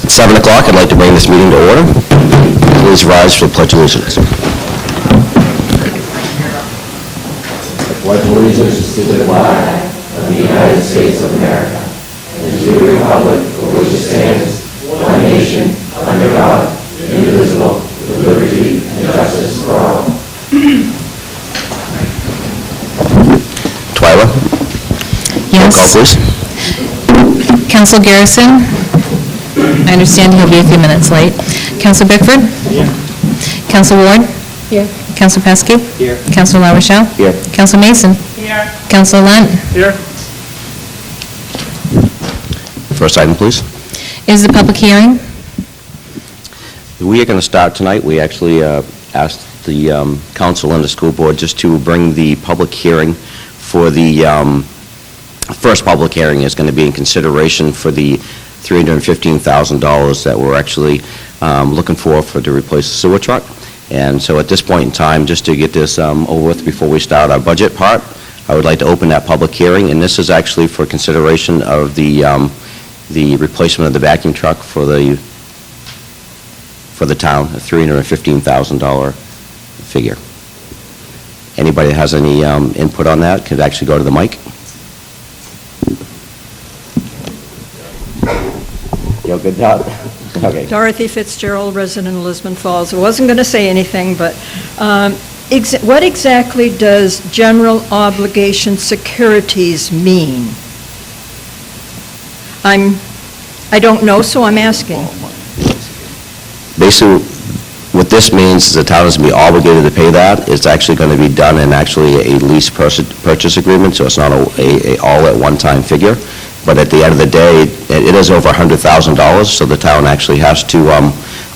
At 7 o'clock, I'd like to bring this meeting to order. Please rise for the Pledge of Allegiance. I pledge allegiance to the flag of the United States of America and to the republic for which it stands, one nation, under God, indivisible, with liberty and justice for all. Twyla? Yes. Roll call, please. Council Garrison? I understand he'll be a few minutes late. Council Bickford? Here. Council Ward? Here. Council Pesky? Here. Council La Rochelle? Here. Council Mason? Here. Council Lunt? Here. First item, please. Is the public hearing? We are going to start tonight. We actually asked the council and the school board just to bring the public hearing for the first public hearing is going to be in consideration for the $315,000 that we're actually looking for to replace the sewer truck. And so at this point in time, just to get this over with before we start our budget part, I would like to open that public hearing, and this is actually for consideration of the replacement of the vacuum truck for the town, a $315,000 figure. Anybody that has any input on that could actually go to the mic. You good, Todd? Okay. Dorothy Fitzgerald, resident of Lisbon Falls. I wasn't going to say anything, but what exactly does general obligation securities mean? I don't know, so I'm asking. Basically, what this means is the town is going to be obligated to pay that. It's actually going to be done in actually a lease purchase agreement, so it's not a all at one-time figure. But at the end of the day, it is over $100,000, so the town actually has to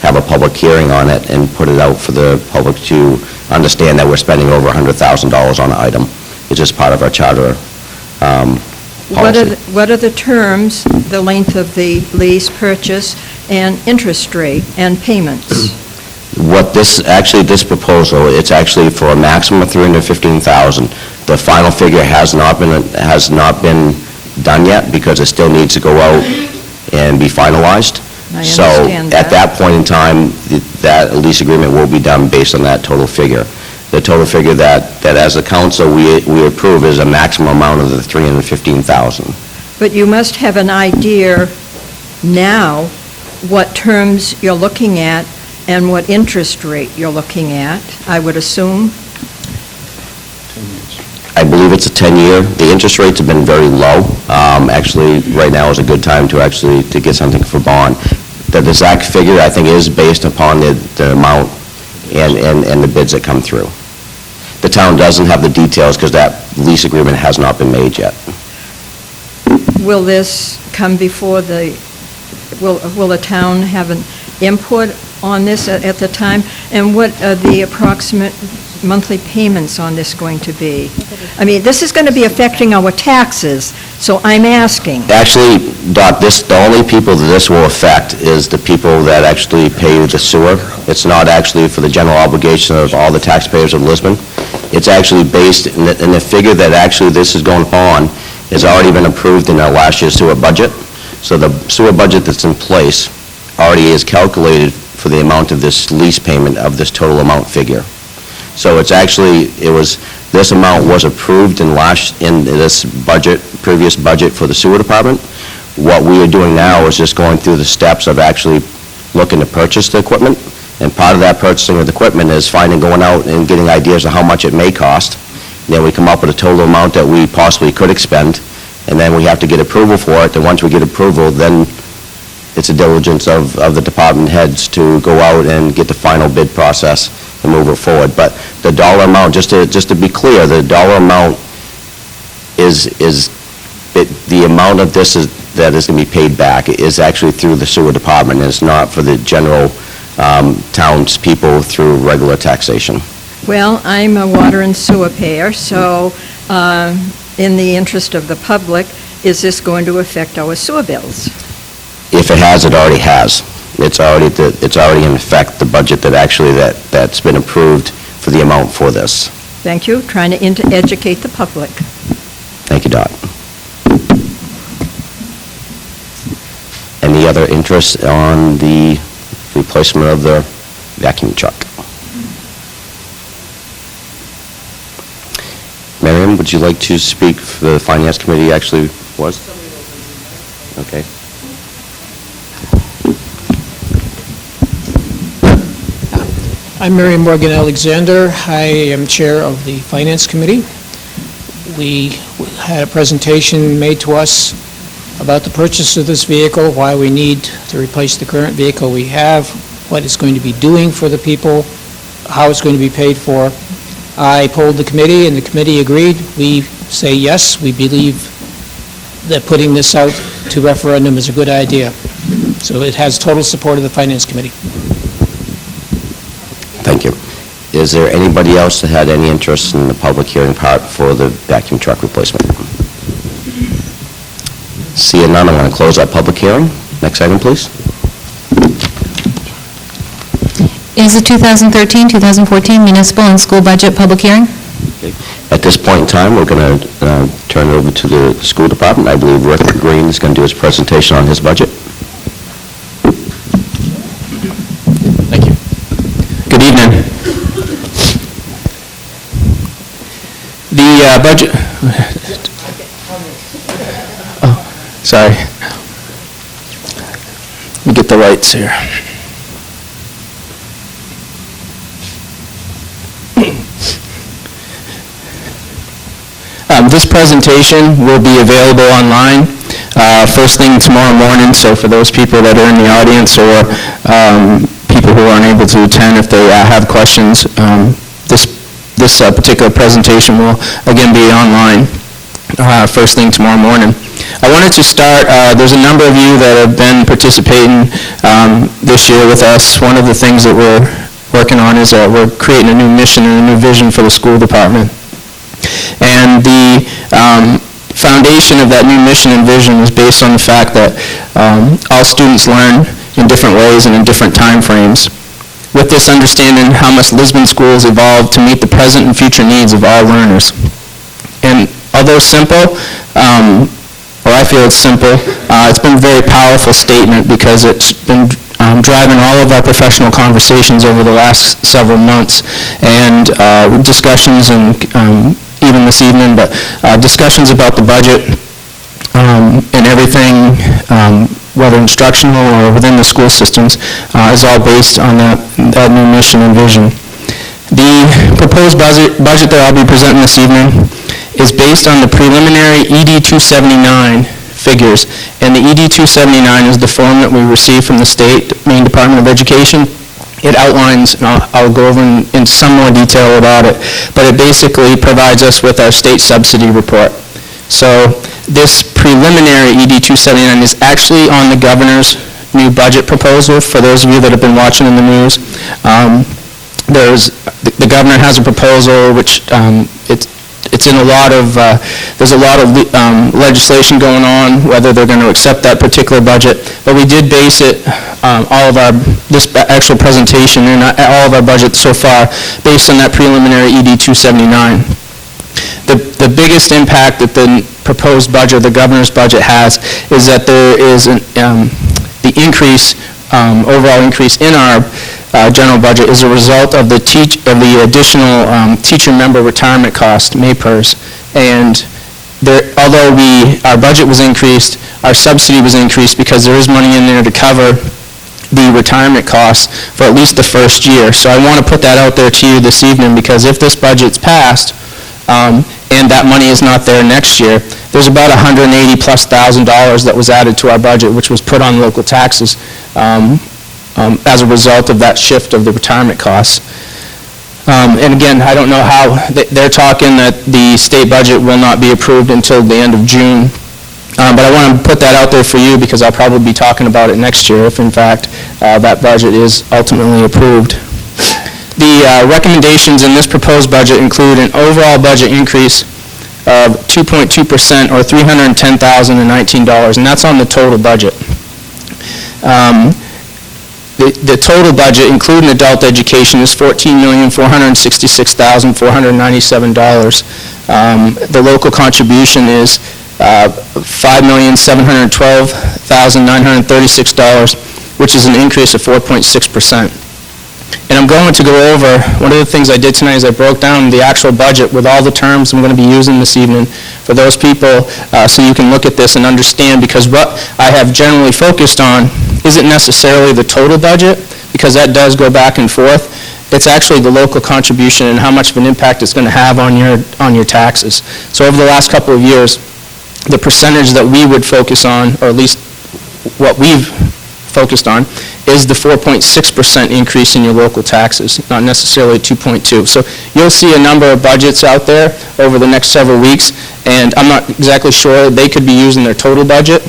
have a public hearing on it and put it out for the public to understand that we're spending over $100,000 on an item. It's just part of our charter policy. What are the terms, the length of the lease purchase, and interest rate and payments? What this proposal, it's actually for a maximum of $315,000. The final figure has not been done yet because it still needs to go out and be finalized. I So understand at that point in time, that lease agreement will be done based on that total figure. The total figure that as a council we approve is a maximum amount of the $315,000. But you must have an idea now what terms you're looking at and what interest rate you're looking at, I would assume. I believe it's a 10-year. The interest rates have been very low. Actually, right now is a good time to get something for bond. The exact figure, I think, is based upon the amount and the bids that come through. The town doesn't have the details because that lease agreement has not been made yet. Will this come before will the town have an input on this at the time? And what are the approximate monthly payments on this going to be? I mean, this is going to be affecting our taxes, so I'm asking. Actually, Doc, the only people that this will affect is the people that actually pay the sewer. It's not actually for the general obligation of all the taxpayers of Lisbon. It's actually based in the figure that actually this is going upon has already been approved in our last year's sewer budget. So the sewer budget that's in place already is calculated for the amount of this lease payment of this total amount figure. So it's actually, this amount was approved in this budget, previous budget for the sewer department. What we are doing now is just going through the steps of actually looking to purchase the equipment. And part of that purchasing of the equipment is going out and getting ideas of how much it may cost. Then we come up with a total amount that we possibly could expend, and then we have to get approval for it. And once we get approval, then it's a diligence of the department heads to go out and get the final bid process and move it forward. But the dollar amount, just to be clear, the dollar amount the amount of this that is going to be paid back is actually through the sewer department. It's not for the general townspeople through regular taxation. Well, I'm a water and sewer payer, so in the interest of the public, is this going to affect our sewer bills? If it has, it already has. It's already in effect, the budget that's been approved for the amount for this. Thank you. Trying to educate the public. Thank you, Dot. Any other interest on the replacement of the vacuum truck? Miriam, would you like to speak for the Finance Committee actually was? Okay. I'm Mary Morgan Alexander. I am Chair of the Finance Committee. We had a presentation made to us about the purchase of this vehicle, why we need to replace the current vehicle we have, what it's going to be doing for the people, how it's going to be paid for. I polled the committee, and the committee agreed. We say yes, we believe that putting this out to referendum is a good idea. So it has total support of the Finance Committee. Thank you. Is there anybody else that had any interest in the public hearing part for the vacuum truck replacement? Seeing none, I'm going to close our public hearing. Next item, please. Is the 2013-2014 municipal and school budget public hearing? At this point in time, we're going to turn it over to the school department. I believe Rick Green is going to do his presentation on his budget. Thank you. Good evening. The budget... Oh, sorry. Let me get the lights here. This presentation will be available online first thing tomorrow morning, so for those people that are in the audience or people who aren't able to attend, if they have questions, this particular presentation will again be online first thing tomorrow morning. I wanted to start, there's a number of you that have been participating this year with us. One of the things that we're working on is we're creating a new mission and a new vision for the school department. And the foundation of that new mission and vision is based on the fact that all students learn in different ways and in different time frames. With this understanding how much Lisbon schools evolved to meet the present and future needs of all learners. And although simple, or I feel it's simple, it's been a very powerful statement because it's been driving all of our professional conversations over the last several months and discussions and even this evening, but discussions about the budget and everything, whether instructional or within the school systems, is all based on that new mission and vision. The proposed budget that I'll be presenting this evening is based on the preliminary ED 279 figures, and the ED 279 is the form that we received from the state Maine Department of Education. It outlines, and I'll go over in some more detail about it, but it basically provides us with our state subsidy report. So this preliminary ED 279 is actually on the governor's new budget proposal. For those of you that have been watching in the news, the governor has a proposal which it's in a lot of, there's a lot of legislation going on, whether they're going to accept that particular budget. But we did base it, this actual presentation and all of our budget so far based on that preliminary ED 279. The biggest impact that the proposed budget, the governor's budget has, is that there is the increase, overall increase in our general budget is a result of the additional teacher member retirement cost, MAPERS. And although our budget was increased, our subsidy was increased because there is money in there to cover the retirement costs for at least the first year. So I want to put that out there to you this evening because if this budget's passed and that money is not there next year, there's about $180,000+ that was added to our budget, which was put on local taxes as a result of that shift of the retirement costs. And again, I don't know how, they're talking that the state budget will not be approved until the end of June. But I want to put that out there for you because I'll probably be talking about it next year if in fact that budget is ultimately approved. The recommendations in this proposed budget include an overall budget increase of 2.2% or $310,019, and that's on the total budget. The total budget, including adult education, is $14,466,497. The local contribution is $5,712,936, which is an increase of 4.6%. And I'm going to go over, one of the things I did tonight is I broke down the actual budget with all the terms I'm going to be using this evening for those people, so you can look at this and understand, because what I have generally focused on isn't necessarily the total budget, because that does go back and forth. It's actually the local contribution and how much of an impact it's going to have on your taxes. So over the last couple of years, the percentage that we would focus on, or at least what we've focused on, is the 4.6% increase in your local taxes, not necessarily 2.2. So you'll see a number of budgets out there over the next several weeks, and I'm not exactly sure, they could be using their total budget.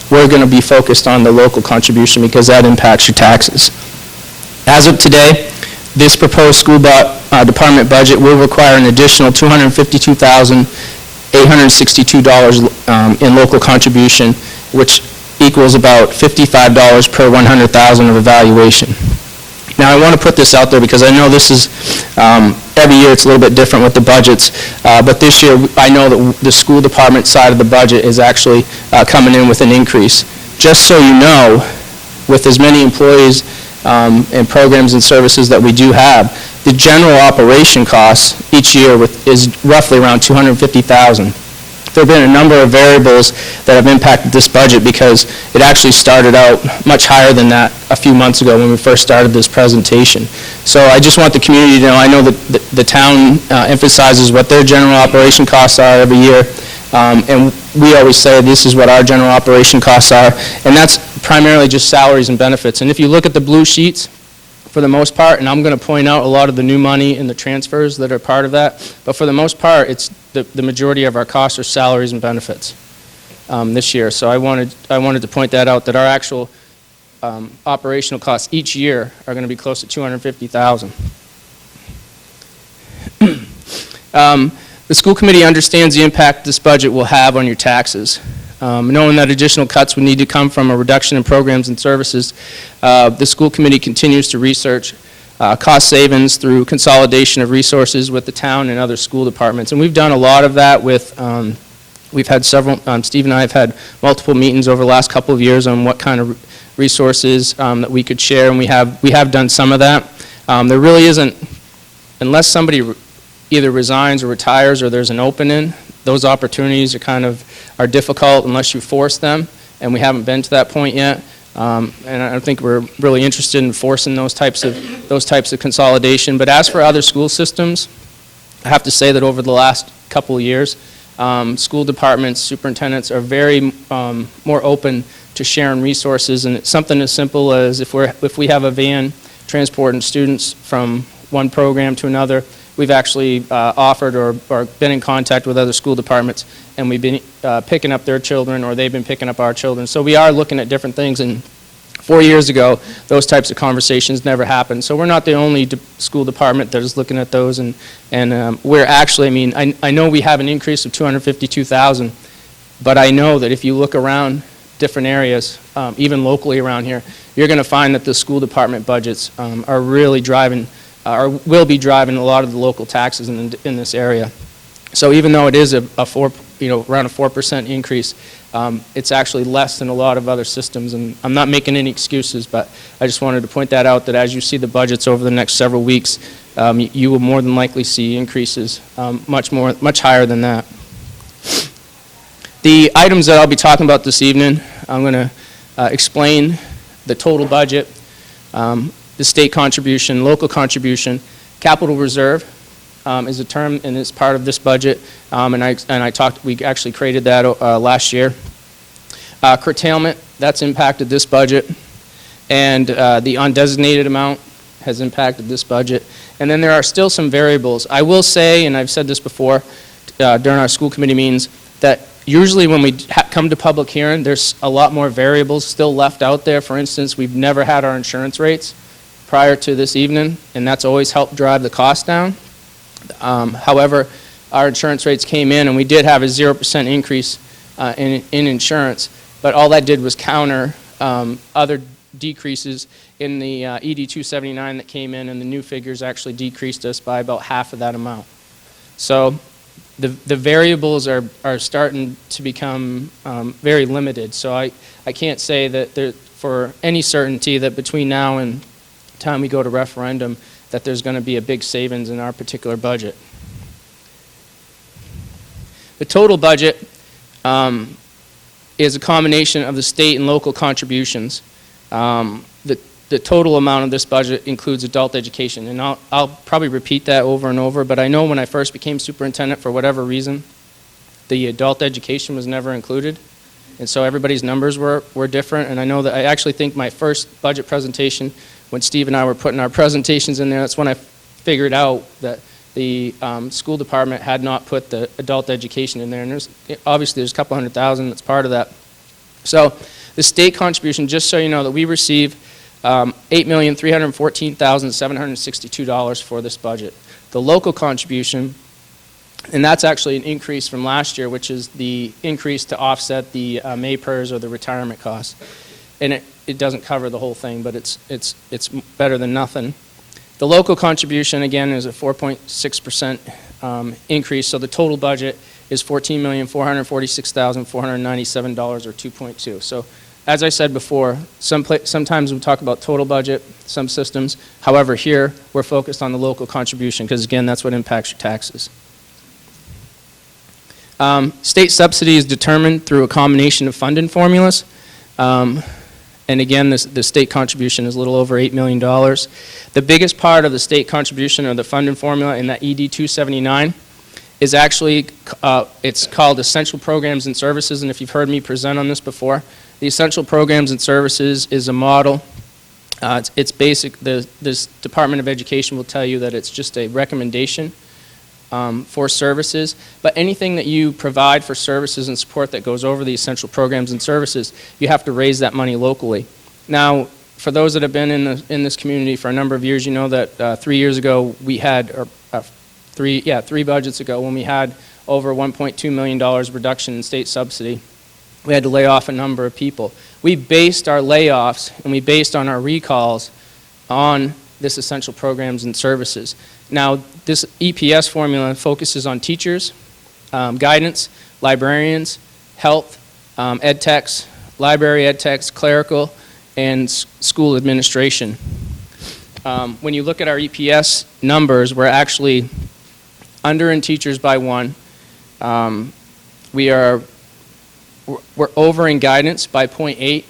We're going to be focused on the local contribution because that impacts your taxes. As of today, this proposed school department budget will require an additional $252,862 in local contribution, which equals about $55 per 100,000 of evaluation. Now, I want to put this out there because I know this is, every year it's a little bit different with the budgets, but this year I know that the school department side of the budget is actually coming in with an increase. Just so you know, with as many employees and programs and services that we do have, the general operation costs each year is roughly around $250,000. There have been a number of variables that have impacted this budget because it actually started out much higher than that a few months ago when we first started this presentation. So I just want the community to know, I know that the town emphasizes what their general operation costs are every year, and we always say this is what our general operation costs are, and that's primarily just salaries and benefits. And if you look at the blue sheets, for the most part, and I'm going to point out a lot of the new money and the transfers that are part of that, but for the most part, it's the majority of our costs are salaries and benefits this year. So I wanted to point that out, that our actual operational costs each year are going to be close to $250,000. The school committee understands the impact this budget will have on your taxes. Knowing that additional cuts would need to come from a reduction in programs and services, the school committee continues to research cost savings through consolidation of resources with the town and other school departments. And we've done a lot of that with, we've had several, Steve and I have had multiple meetings over the last couple of years on what kind of resources that we could share, and we have done some of that. There really isn't, unless somebody either resigns or retires or there's an opening, those opportunities are difficult unless you force them, and we haven't been to that point yet. And I don't think we're really interested in forcing those types of consolidation. But as for other school systems, I have to say that over the last couple of years, school departments, superintendents are very more open to sharing resources, and it's something as simple as if we have a van transporting students from one program to another, we've actually offered or been in contact with other school departments, and we've been picking up their children, or they've been picking up our children. So we are looking at different things, and 4 years ago, those types of conversations never happened. So we're not the only school department that is looking at those, and we're actually, I know we have an increase of $252,000, but I know that if you look around different areas, even locally around here, you're going to find that the school department budgets are really driving or will be driving a lot of the local taxes in this area. So even though it is around a 4% increase, it's actually less than a lot of other systems. And I'm not making any excuses, but I just wanted to point that out, that as you see the budgets over the next several weeks, you will more than likely see increases much higher than that. The items that I'll be talking about this evening, I'm going to explain the total budget, the state contribution, local contribution. Capital reserve is a term and it's part of this budget, we actually created that last year. Curtailment, that's impacted this budget, and the undesignated amount has impacted this budget. And then there are still some variables. I will say, and I've said this before during our school committee meetings, that usually when we come to public hearing, there's a lot more variables still left out there. For instance, we've never had our insurance rates prior to this evening, and that's always helped drive the cost down. However, our insurance rates came in, and we did have a 0% increase in insurance, but all that did was counter other decreases in the ED 279 that came in, and the new figures actually decreased us by about half of that amount. So the variables are starting to become very limited. So I can't say that there, for any certainty that between now and time we go to referendum that there's going to be a big savings in our particular budget. The total budget is a combination of the state and local contributions. The total amount of this budget includes adult education, and I'll probably repeat that over and over, but I know when I first became superintendent, for whatever reason, the adult education was never included, and so everybody's numbers were different, and I know that I actually think my first budget presentation, when Steve and I were putting our presentations in there, that's when I figured out that the school department had not put the adult education in there, and obviously there's a couple $100,000 that's part of that. So the state contribution, just so you know, that we receive $8,314,762 for this budget. The local contribution, and that's actually an increase from last year, which is the increase to offset the MAPERS or the retirement costs. And it doesn't cover the whole thing, but it's better than nothing. The local contribution, again, is a 4.6% increase, so the total budget is $14,446,497, or 2.2. So, as I said before, sometimes we talk about total budget, some systems. However, here, we're focused on the local contribution, because again, that's what impacts your taxes. State subsidy is determined through a combination of funding formulas. And again, the state contribution is a little over $8 million. The biggest part of the state contribution, or the funding formula in that ED 279, is actually, it's called Essential Programs and Services, and if you've heard me present on this before, the Essential Programs and Services is a model. It's basic. This Department of Education will tell you that it's just a recommendation for services, but anything that you provide for services and support that goes over the essential programs and services, you have to raise that money locally. Now, for those that have been in this community for a number of years, you know that 3 years ago we had, or three budgets ago, when we had over $1.2 million reduction in state subsidy, we had to lay off a number of people. We based our layoffs and we based on our recalls on this essential programs and services. Now, this EPS formula focuses on teachers, guidance, librarians, health, ed techs, library ed techs, clerical, and school administration. When you look at our EPS numbers, we're actually under in teachers by 1. We're over in guidance by 0.8,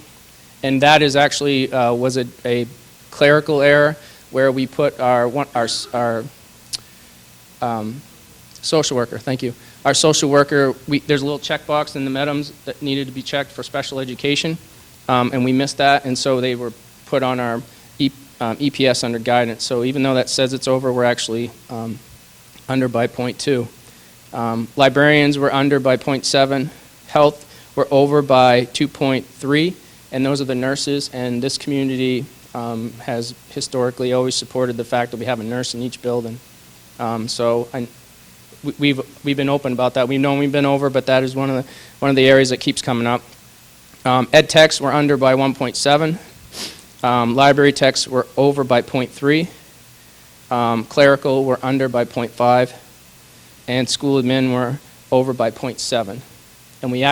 and that is actually was a clerical error where we put our social worker. Thank you. Our social worker. There's a little checkbox in the MEDMs that needed to be checked for special education, and we missed that, and so they were put on our EPS under guidance. So even though that says it's over, we're actually under by 0.2. Librarians were under by 0.7. Health were over by 2.3, and those are the nurses. And this community has historically always supported the fact that we have a nurse in each building. We've been open about that. We've known we've been over, but that is one of the areas that keeps coming up. Ed techs were under by 1.7. Library techs were over by 0.3. Clerical were under by 0.5. And school admin were over by 0.7. And we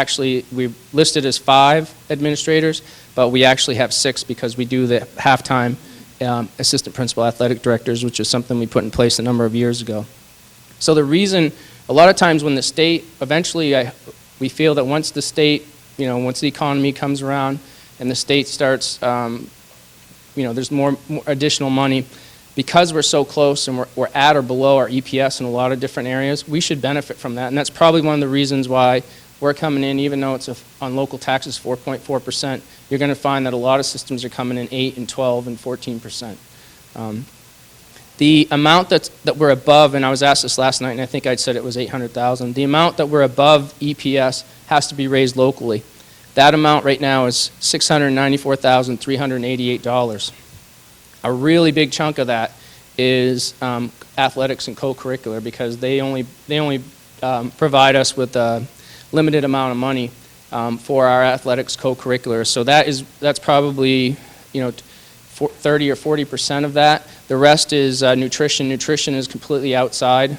listed as 5 administrators, but we actually have 6 because we do the half-time assistant principal athletic directors, which is something we put in place a number of years ago. So the reason, a lot of times when the state, eventually we feel that once the state, once the economy comes around and the state starts, there's more additional money, because we're so close and we're at or below our EPS in a lot of different areas, we should benefit from that. And that's probably one of the reasons why we're coming in, even though it's on local taxes 4.4%, you're going to find that a lot of systems are coming in 8 and 12 and 14%. The amount that we're above, and I was asked this last night, and I think I'd said it was $800,000. The amount that we're above EPS has to be raised locally. That amount right now is $694,388. A really big chunk of that is athletics and co-curricular, because they only provide us with a limited amount of money for our athletics co-curricular. So that's probably 30 or 40% of that. The rest is nutrition. Nutrition is completely outside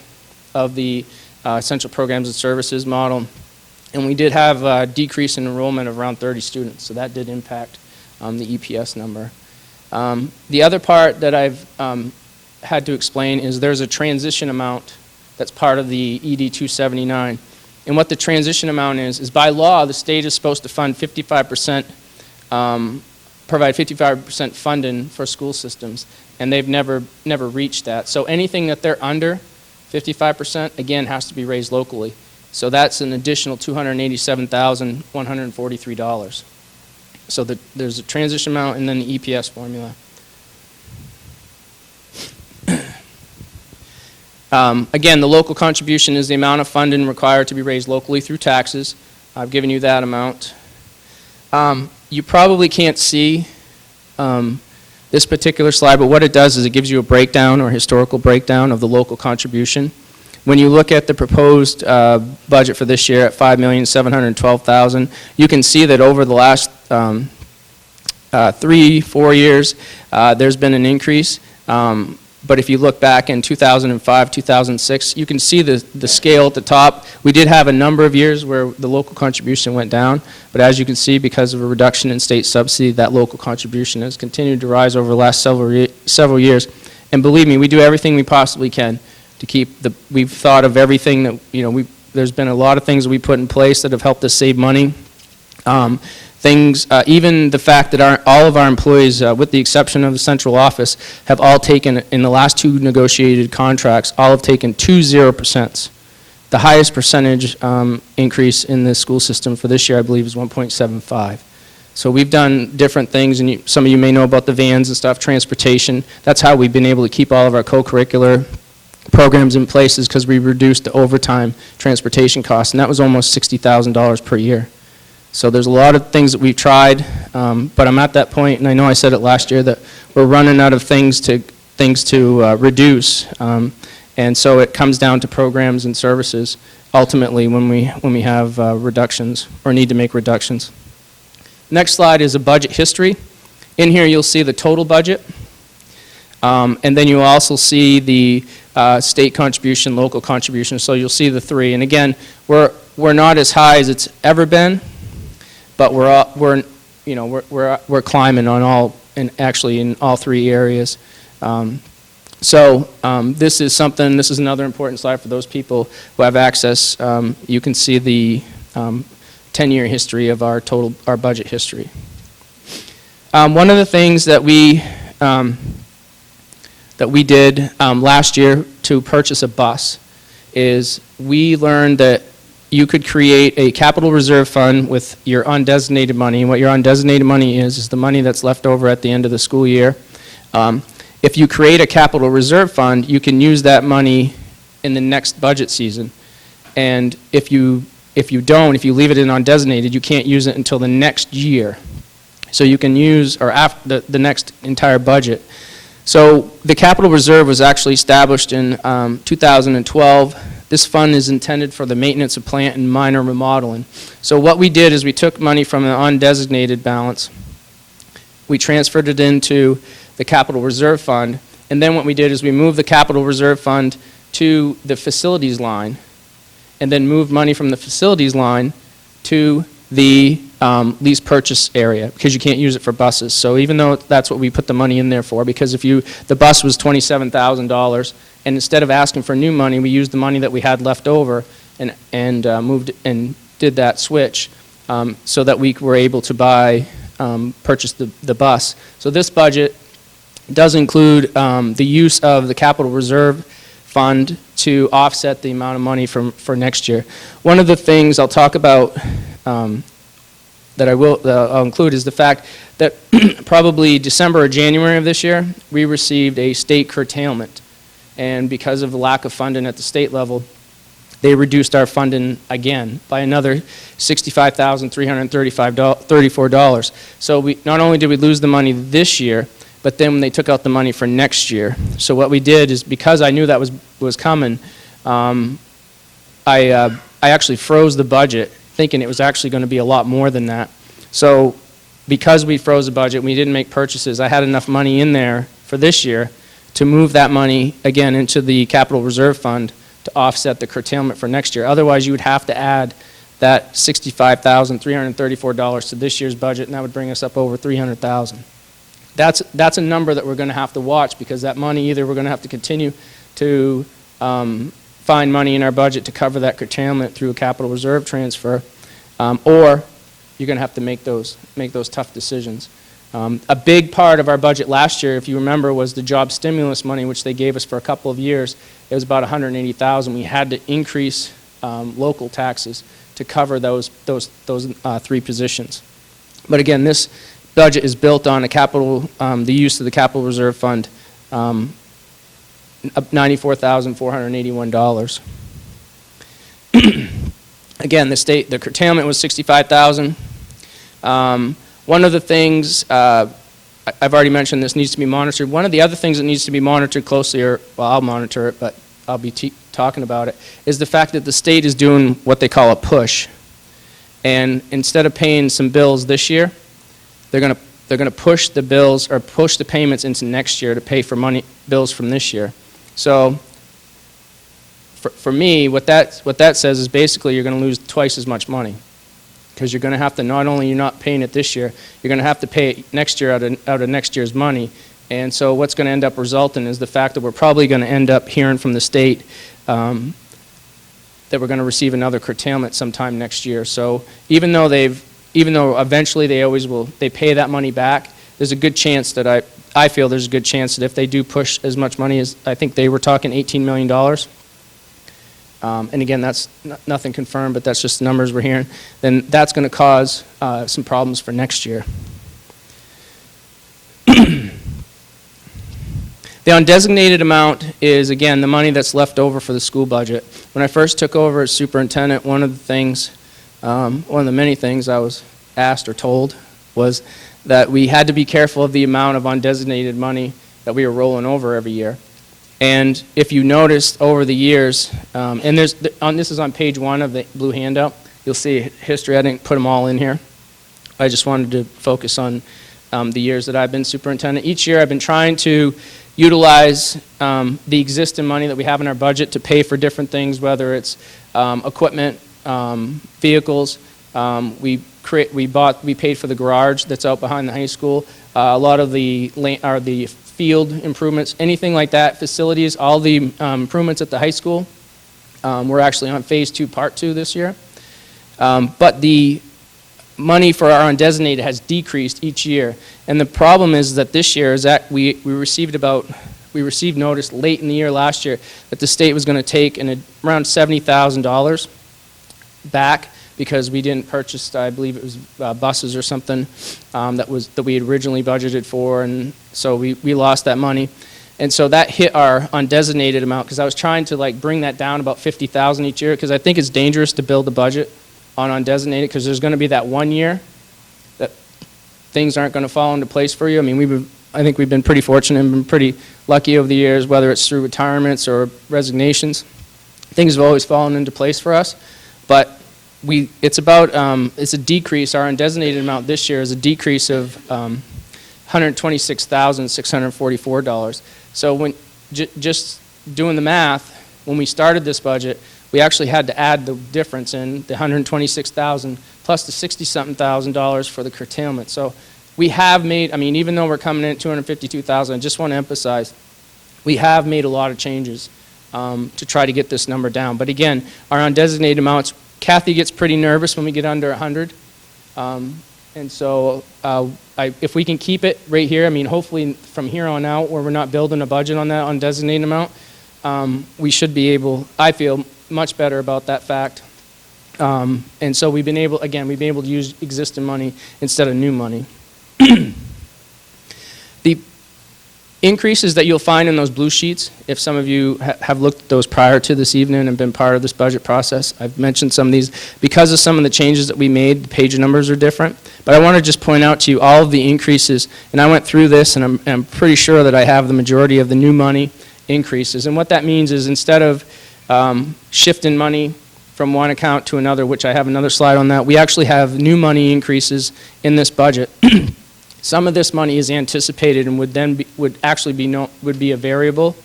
of the essential programs and services model. And we did have a decrease in enrollment of around 30 students, so that did impact the EPS number. The other part that I've had to explain is there's a transition amount that's part of the ED 279. And what the transition amount is by law, the state is supposed to fund 55%, provide 55% funding for school systems, and they've never reached that. So anything that they're under 55%, again, has to be raised locally. So that's an additional $287,143. So there's a transition amount and then the EPS formula. Again, the local contribution is the amount of funding required to be raised locally through taxes. I've given you that amount. You probably can't see this particular slide, but what it does is it gives you a breakdown or historical breakdown of the local contribution. When you look at the proposed budget for this year at $5,712,000, you can see that over the last 3-4 years, there's been an increase. But if you look back in 2005, 2006, you can see the scale at the top. We did have a number of years where the local contribution went down, but as you can see, because of a reduction in state subsidy, that local contribution has continued to rise over the last several years. And believe me, we do everything we possibly can to keep we've thought of everything that, there's been a lot of things that we put in place that have helped us save money. Even the fact that all of our employees, with the exception of the central office, have all taken, in the last 2 negotiated contracts, all have taken 0%. The highest percentage increase in the school system for this year, I believe, is 1.75. So we've done different things, and some of you may know about the vans and stuff, transportation. That's how we've been able to keep all of our co-curricular programs in place, is because we reduced the overtime transportation costs, and that was almost $60,000 per year. So there's a lot of things that we've tried, but I'm at that point, and I know I said it last year, that we're running out of things to reduce, and so it comes down to programs and services ultimately when we have reductions or need to make reductions. Next slide is a budget history. In here you'll see the total budget, and then you'll also see the state contribution, local contribution. So you'll see the 3. And again, we're not as high as it's ever been, but we're climbing on actually in all 3 areas. This is another important slide for those people who have access. You can see the 10-year history of our budget history. One of the things that we did last year to purchase a bus is we learned that you could create a capital reserve fund with your undesignated money. And what your undesignated money is the money that's left over at the end of the school year. If you create a capital reserve fund, you can use that money in the next budget season. And if you leave it in undesignated, you can't use it until the next year. So you can use, or after the next entire budget. So the capital reserve was actually established in 2012. This fund is intended for the maintenance of plant and minor remodeling. So what we did is we took money from the undesignated balance, we transferred it into the capital reserve fund, and then what we did is we moved the capital reserve fund to the facilities line, and then moved money from the facilities line to the lease purchase area, because you can't use it for buses. So even though that's what we put the money in there for, because the bus was $27,000, and instead of asking for new money, we used the money that we had left over and moved and did that switch so that we were able to purchase the bus. So this budget does include the use of the capital reserve fund to offset the amount of money for next year. One of the things I'll talk about that I'll include is the fact that probably December or January of this year, we received a state curtailment. And because of the lack of funding at the state level, they reduced our funding again by another $65,334. So not only did we lose the money this year, but then they took out the money for next year. So what we did is, because I knew that was coming, I actually froze the budget, thinking it was actually going to be a lot more than that. So because we froze the budget, we didn't make purchases, I had enough money in there for this year to move that money again into the capital reserve fund to offset the curtailment for next year. Otherwise, you would have to add that $65,334 to this year's budget, and that would bring us up over $300,000. That's a number that we're going to have to watch, because that money, either we're going to have to continue to find money in our budget to cover that curtailment through a capital reserve transfer, or you're going to have to make those tough decisions. A big part of our budget last year, if you remember, was the job stimulus money, which they gave us for a couple of years. It was about $180,000. We had to increase local taxes to cover those three positions. But again, this budget is built on the use of the capital reserve fund, $94,481. Again, the curtailment was $65,000. One of the things, I've already mentioned, this needs to be monitored. One of the other things that needs to be monitored closely, I'll monitor it, but I'll be talking about it, is the fact that the state is doing what they call a push. And instead of paying some bills this year, they're going to push the bills, or push the payments into next year to pay for bills from this year. So for me, what that says is basically you're going to lose twice as much money, because you're going to have to, not only you're not paying it this year, you're going to have to pay it next year out of next year's money. And so what's going to end up resulting is the fact that we're probably going to end up hearing from the state that we're going to receive another curtailment sometime next year. So even though eventually they pay that money back, there's a good chance that I feel there's a good chance that if they do push as much money as, I think they were talking $18 million. And again, that's nothing confirmed, but that's just the numbers we're hearing. Then that's going to cause some problems for next year. The undesignated amount is, again, the money that's left over for the school budget. When I first took over as superintendent, one of the many things I was asked or told was that we had to be careful of the amount of undesignated money that we were rolling over every year. And if you noticed over the years, and this is on page 1 of the blue handout, you'll see history. I didn't put them all in here. I just wanted to focus on the years that I've been superintendent. Each year I've been trying to utilize the existing money that we have in our budget to pay for different things, whether it's equipment, vehicles. We paid for the garage that's out behind the high school. A lot of the field improvements, anything like that, facilities, all the improvements at the high school. We're actually on phase 2, part 2 this year. But the money for our undesignated has decreased each year. And the problem is that this year is that we received notice late in the year last year that the state was going to take around $70,000 back because we didn't purchase, I believe it was buses or something that we had originally budgeted for, and so we lost that money. And so that hit our undesignated amount, because I was trying to bring that down about $50,000 each year, because I think it's dangerous to build a budget on undesignated, because there's going to be that one year that things aren't going to fall into place for you. I mean, I think we've been pretty fortunate and been pretty lucky over the years, whether it's through retirements or resignations. Things have always fallen into place for us, but it's a decrease. Our undesignated amount this year is a decrease of $126,644. So when just doing the math, when we started this budget, we actually had to add the difference in the $126,000 plus the $60-something thousand for the curtailment. So we have made, even though we're coming in at $252,000, I just want to emphasize, we have made a lot of changes to try to get this number down. But again, our undesignated amounts, Kathy gets pretty nervous when we get under 100. And so if we can keep it right here, hopefully from here on out, where we're not building a budget on that undesignated amount, we should be able, I feel, much better about that fact. And so we've been able to use existing money instead of new money. The increases that you'll find in those blue sheets, if some of you have looked at those prior to this evening and been part of this budget process, I've mentioned some of these. Because of some of the changes that we made, the page numbers are different. But I want to just point out to you all of the increases, and I went through this, and I'm pretty sure that I have the majority of the new money increases. And what that means is, instead of shifting money from one account to another, which I have another slide on that, we actually have new money increases in this budget. Some of this money is anticipated and would be a variable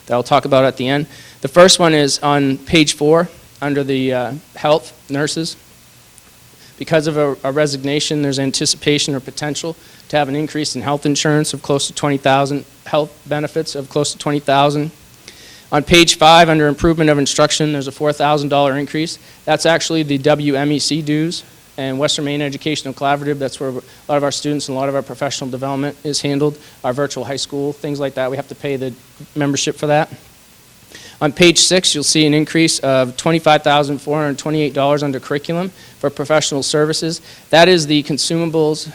that I'll talk about at the end. The first one is on page 4, under the health nurses. Because of a resignation, there's anticipation or potential to have an increase in health insurance of close to 20,000, health benefits of close to 20,000. On page 5, under improvement of instruction, there's a $4,000 increase. That's actually the WMEC dues and Western Maine Educational Collaborative. That's where a lot of our students and a lot of our professional development is handled. Our virtual high school, things like that, we have to pay the membership for that. On page 6, you'll see an increase of $25,428 under curriculum for professional services. That is the consumables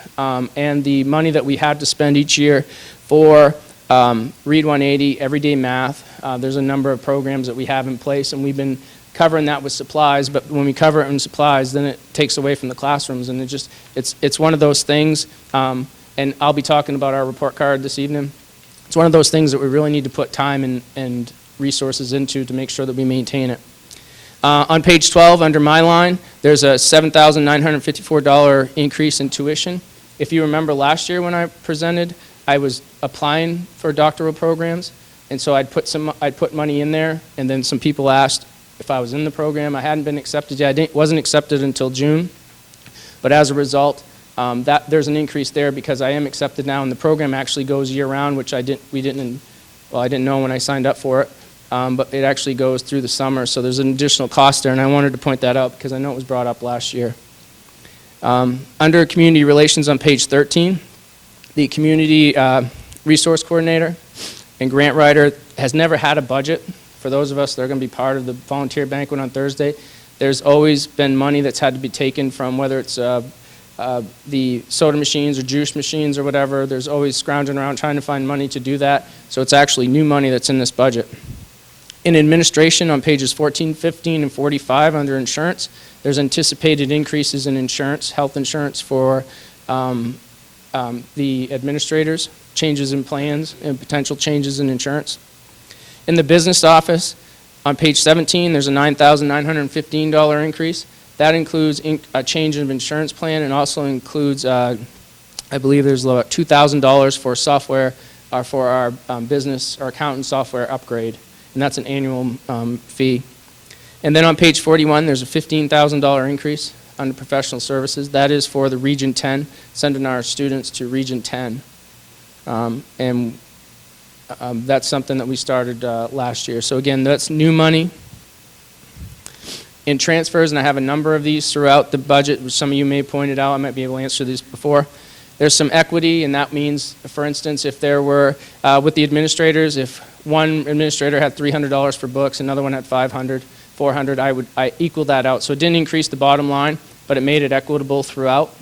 and the money that we had to spend each year for Read 180, Everyday Math. There's a number of programs that we have in place, and we've been covering that with supplies, but when we cover it in supplies, then it takes away from the classrooms, and it's one of those things, and I'll be talking about our report card this evening. It's one of those things that we really need to put time and resources into to make sure that we maintain it. On page 12, under my line, there's a $7,954 increase in tuition. If you remember last year when I presented, I was applying for doctoral programs, and so I'd put money in there, and then some people asked if I was in the program. I hadn't been accepted yet. I wasn't accepted until June, but as a result, there's an increase there because I am accepted now, and the program actually goes year-round, which I didn't know when I signed up for it. But it actually goes through the summer, so there's an additional cost there, and I wanted to point that out because I know it was brought up last year. Under Community Relations on page 13, the Community Resource Coordinator and Grant Writer has never had a budget. For those of us that are going to be part of the volunteer banquet on Thursday, there's always been money that's had to be taken from whether it's the soda machines or juice machines or whatever. There's always scrounging around trying to find money to do that, so it's actually new money that's in this budget. In administration, on pages 14, 15, and 45 under insurance, there's anticipated increases in insurance, health insurance for the administrators, changes in plans, and potential changes in insurance. In the business office, on page 17, there's a $9,915 increase. That includes a change of insurance plan and also includes, I believe there's about $2,000 for software, for our business or accountant software upgrade. And that's an annual fee. And then on page 41, there's a $15,000 increase under professional services. That is for the Region 10, sending our students to Region 10. That's something that we started last year. So again, that's new money. In transfers, and I have a number of these throughout the budget, which some of you may have pointed out, I might be able to answer these before. There's some equity, and that means, for instance, if there were, with the administrators, if one administrator had $300 for books, another one had $500, $400, I equal that out. So it didn't increase the bottom line, but it made it equitable throughout.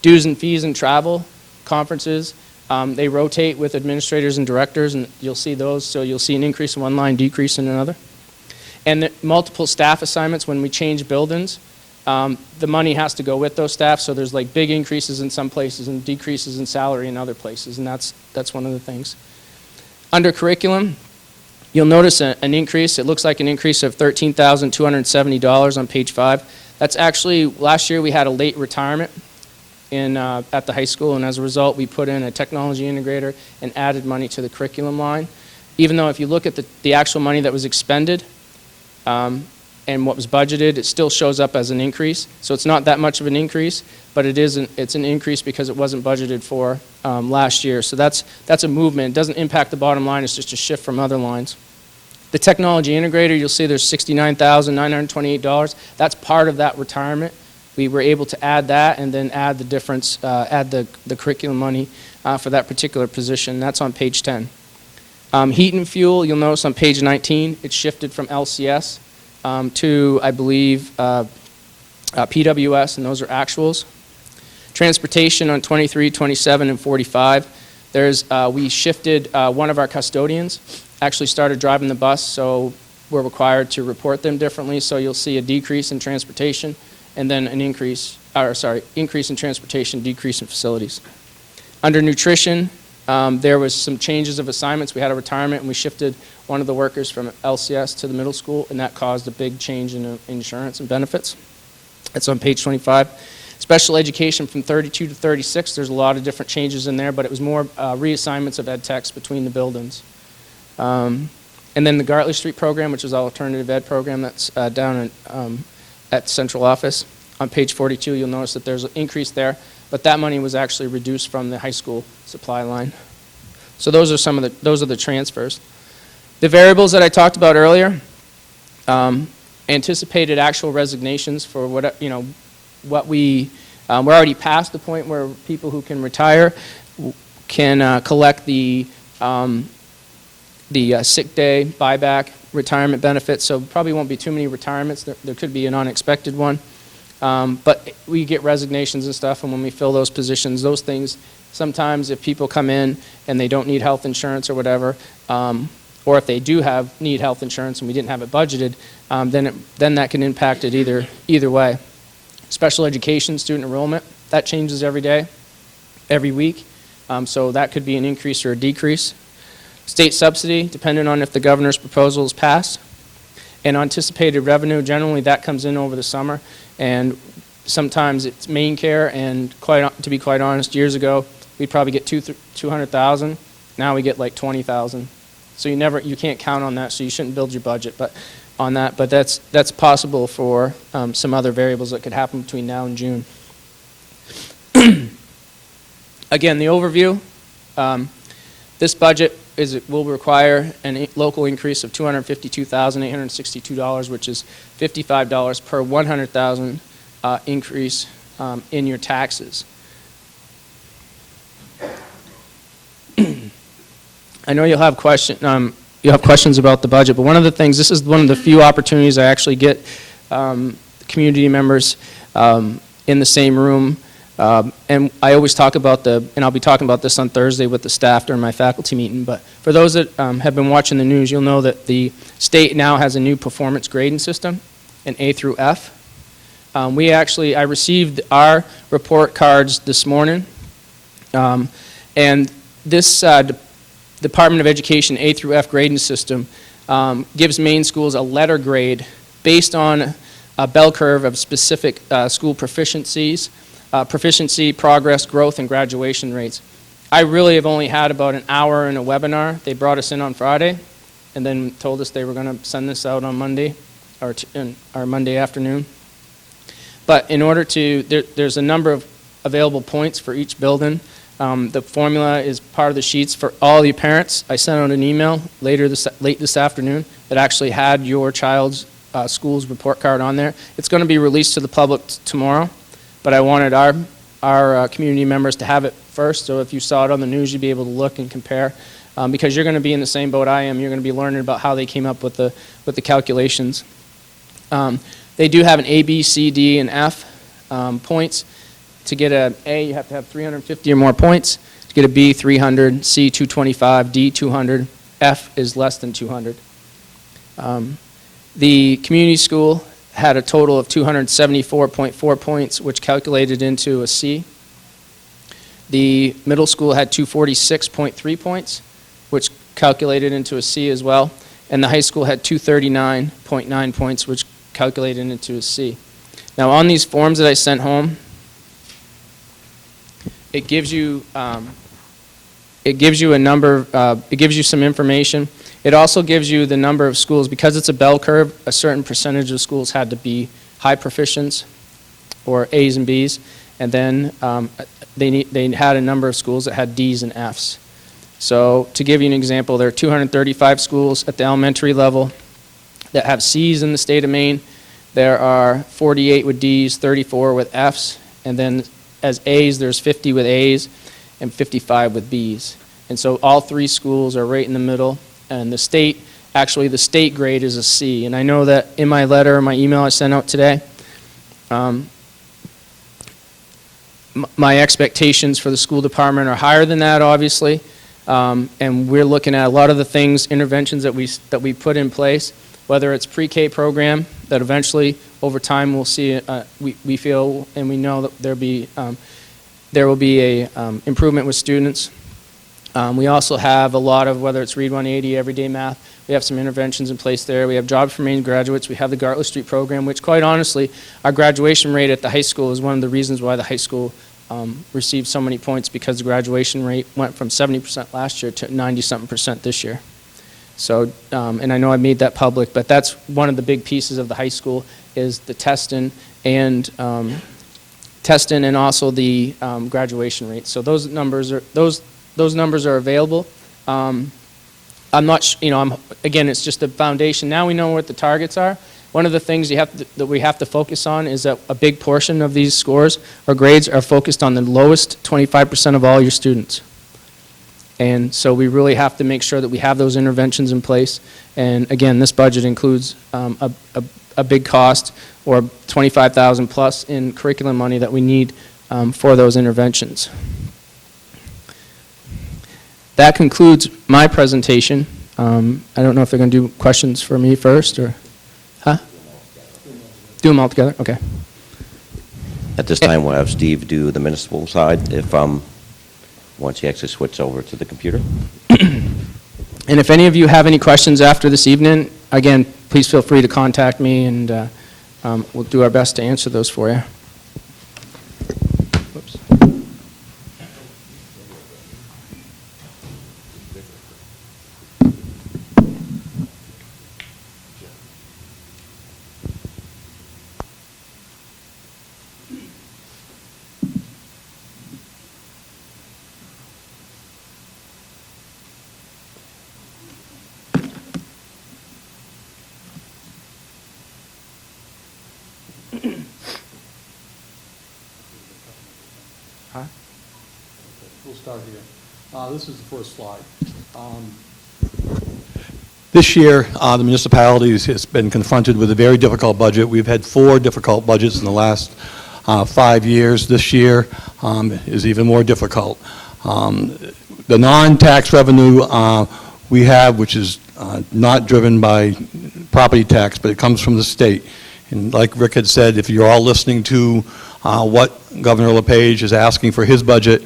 Dues and fees and travel, conferences, they rotate with administrators and directors, and you'll see those. So you'll see an increase in one line, decrease in another. And the multiple staff assignments, when we change buildings, the money has to go with those staff, so there's like big increases in some places and decreases in salary in other places, and that's one of the things. Under curriculum, you'll notice an increase. It looks like an increase of $13,270 on page 5. That's actually, last year we had a late retirement at the high school, and as a result we put in a technology integrator and added money to the curriculum line. Even though if you look at the actual money that was expended, and what was budgeted, it still shows up as an increase. So it's not that much of an increase, but it's an increase because it wasn't budgeted for last year. So that's a movement. It doesn't impact the bottom line, it's just a shift from other lines. The technology integrator, you'll see there's $69,928. That's part of that retirement. We were able to add that and then add the difference, add the curriculum money for that particular position. That's on page 10. Heat and fuel, you'll notice on page 19, it shifted from LCS to, I believe, PWS, and those are actuals. Transportation on 23, 27, and 45, we shifted one of our custodians, actually started driving the bus, so we're required to report them differently, so you'll see a decrease in transportation, and then an increase in transportation, decrease in facilities. Under nutrition, there was some changes of assignments. We had a retirement, and we shifted one of the workers from LCS to the middle school, and that caused a big change in insurance and benefits. That's on page 25. Special education from 32 to 36, there's a lot of different changes in there, but it was more reassignments of ed techs between the buildings. And then the Gartley Street program, which is our alternative ed program that's down at central office. On page 42, you'll notice that there's an increase there, but that money was actually reduced from the high school supply line. So those are the transfers. The variables that I talked about earlier, anticipated actual resignations for what we're already past the point where people who can retire can collect the sick day buyback retirement benefits, so probably won't be too many retirements. There could be an unexpected one. But we get resignations and stuff, and when we fill those positions, those things, sometimes if people come in and they don't need health insurance or whatever, or if they do need health insurance and we didn't have it budgeted, then that can impact it either way. Special education student enrollment, that changes every day, every week, so that could be an increase or a decrease. State subsidy, depending on if the governor's proposal is passed. And anticipated revenue, generally that comes in over the summer, and sometimes it's main care, and to be quite honest, years ago, we'd probably get 200,000. Now we get like 20,000. So you can't count on that, so you shouldn't build your budget on that, but that's possible for some other variables that could happen between now and June. Again, the overview, this budget will require a local increase of $252,862, which is $55 per 100,000 increase in your taxes. I know you'll have questions about the budget, but one of the things, this is one of the few opportunities I actually get community members in the same room. And I always talk about and I'll be talking about this on Thursday with the staff during my faculty meeting, but for those that have been watching the news, you'll know that the state now has a new performance grading system, an A through F. I received our report cards this morning, and this Department of Education A through F grading system gives Maine schools a letter grade based on a bell curve of specific school proficiencies, proficiency, progress, growth, and graduation rates. I really have only had about an hour in a webinar. They brought us in on Friday and then told us they were going to send this out on Monday or Monday afternoon. But in order there's a number of available points for each building. The formula is part of the sheets for all the parents. I sent out an email late this afternoon that actually had your child's school's report card on there. It's going to be released to the public tomorrow, but I wanted our community members to have it first, so if you saw it on the news, you'd be able to look and compare, because you're going to be in the same boat I am. You're going to be learning about how they came up with the calculations. They do have an A, B, C, D, and F points. To get an A, you have to have 350 or more points. To get a B, 300, C, 225, D, 200, F is less than 200. The community school had a total of 274.4 points, which calculated into a C. The middle school had 246.3 points, which calculated into a C as well. And the high school had 239.9 points, which calculated into a C. Now, on these forms that I sent home, it gives you a number. It gives you some information. It also gives you the number of schools. Because it's a bell curve, a certain percentage of schools had to be high proficients, or A's and B's, and then they had a number of schools that had D's and F's. So to give you an example, there are 235 schools at the elementary level that have C's in the state of Maine. There are 48 with D's, 34 with F's, and then as A's, there's 50 with A's and 55 with B's. And so all three schools are right in the middle, and the state grade is a C. And I know that in my letter, my email I sent out today, my expectations for the school department are higher than that, obviously, and we're looking at a lot of the things, interventions that we put in place, whether it's pre-K program that eventually over time we'll see, we feel and we know that there will be a improvement with students. We also have a lot of, whether it's Read 180, everyday math, we have some interventions in place there. We have Jobs for Maine graduates. We have the Gartley Street program, which quite honestly, our graduation rate at the high school is one of the reasons why the high school received so many points, because the graduation rate went from 70% last year to 90-something% this year. So, and I know I made that public, but that's one of the big pieces of the high school is the testing and also the graduation rate. So those numbers are available. I'm not, again, it's just the foundation. Now we know what the targets are. One of the things that we have to focus on is that a big portion of these scores or grades are focused on the lowest 25% of all your students. And so we really have to make sure that we have those interventions in place. And again, this budget includes a big cost, or $25,000 plus in curriculum money that we need for those interventions. That concludes my presentation. I don't know if they're going to do questions for me first, or, huh? Do them all together? Okay. At this time, we'll have Steve do the municipal side, once he actually switches over to the computer. And if any of you have any questions after this evening, again, please feel free to contact me, and we'll do our best to answer those for you. Whoops. We'll start here. This is the first slide. This year, the municipality has been confronted with a very difficult budget. We've had 4 difficult budgets in the last 5 years. This year is even more difficult. The non-tax revenue we have, which is not driven by property tax, but it comes from the state. And like Rick had said, if you're all listening to what Governor LePage is asking for his budget,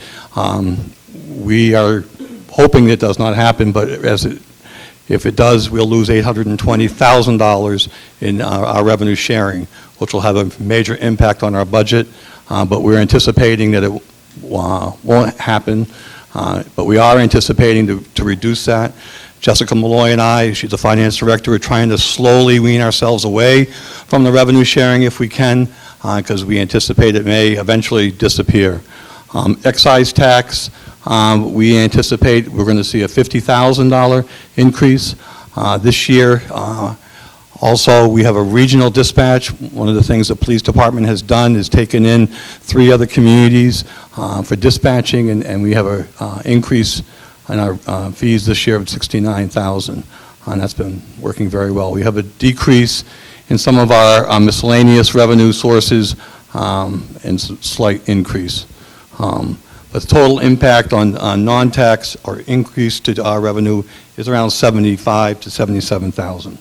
we are hoping it does not happen, but if it does, we'll lose $820,000 in our revenue sharing, which will have a major impact on our budget, but we're anticipating that it won't happen, but we are anticipating to reduce that. Jessica Malloy and I, she's the finance director, are trying to slowly wean ourselves away from the revenue sharing if we can, because we anticipate it may eventually disappear. Excise tax, we anticipate we're going to see a $50,000 increase this year. Also, we have a regional dispatch. One of the things the police department has done is taken in 3 other communities for dispatching, and we have an increase in our fees this year of $69,000, and that's been working very well. We have a decrease in some of our miscellaneous revenue sources and slight increase. But the total impact on non-tax or increase to our revenue is around $75,000 to $77,000.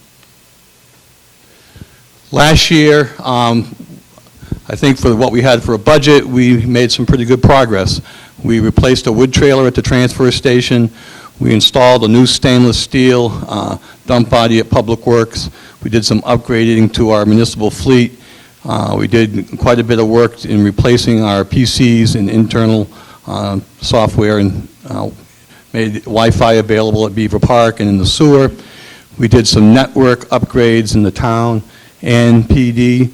Last year, I think for what we had for a budget, we made some pretty good progress. We replaced a wood trailer at the transfer station. We installed a new stainless steel dump body at Public Works. We did some upgrading to our municipal fleet. We did quite a bit of work in replacing our PCs and internal software, and made Wi-Fi available at Beaver Park and in the sewer. We did some network upgrades in the town and PD.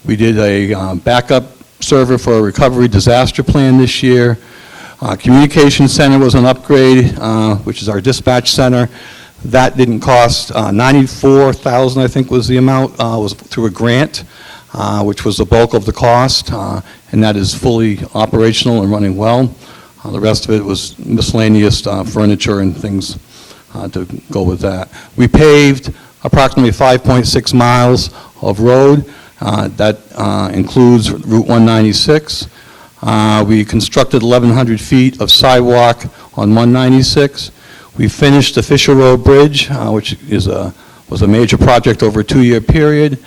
We did a backup server for a recovery disaster plan this year. Communication center was an upgrade, which is our dispatch center. That didn't cost $94,000, I think was the amount, was through a grant, which was the bulk of the cost, and that is fully operational and running well. The rest of it was miscellaneous furniture and things to go with that. We paved approximately 5.6 miles of road. That includes Route 196. We constructed 1,100 feet of sidewalk on 196. We finished the Fisher Road Bridge, which was a major project over a 2-year period.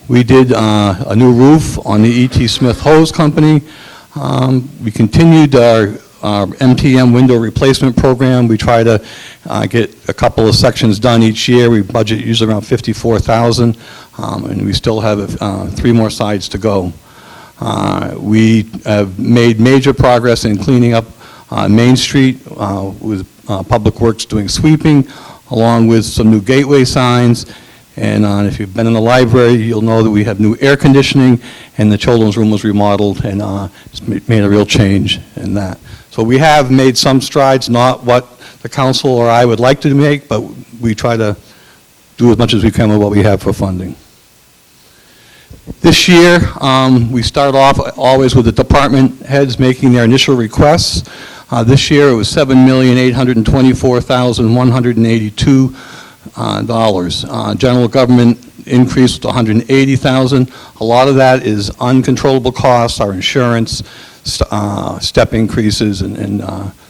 We did a new roof on the E.T. Smith Hose Company. We continued our MTM window replacement program. We try to get a couple of sections done each year. We budget usually around $54,000, and we still have 3 more sides to go. We have made major progress in cleaning up Main Street with Public Works doing sweeping, along with some new gateway signs. And if you've been in the library, you'll know that we have new air conditioning, and the children's room was remodeled, and it's made a real change in that. So we have made some strides, not what the council or I would like to make, but we try to do as much as we can with what we have for funding. This year, we start off always with the department heads making their initial requests. This year, it was $7,824,182. General government increased to $180,000. A lot of that is uncontrollable costs, our insurance, step increases, and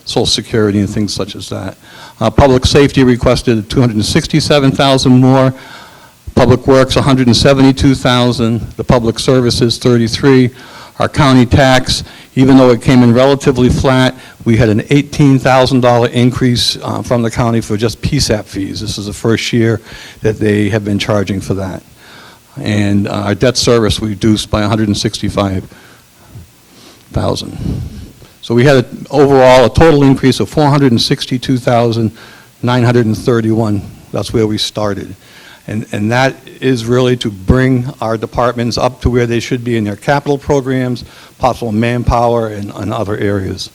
Social Security and things such as that. Public safety requested $267,000 more. Public Works, $172,000. The Public Services, $33,000. Our county tax, even though it came in relatively flat, we had an $18,000 increase from the county for just PSAP fees. This is the first year that they have been charging for that. And our debt service reduced by $165,000. So we had overall a total increase of $462,931. That's where we started. And that is really to bring our departments up to where they should be in their capital programs, possible manpower, and other areas.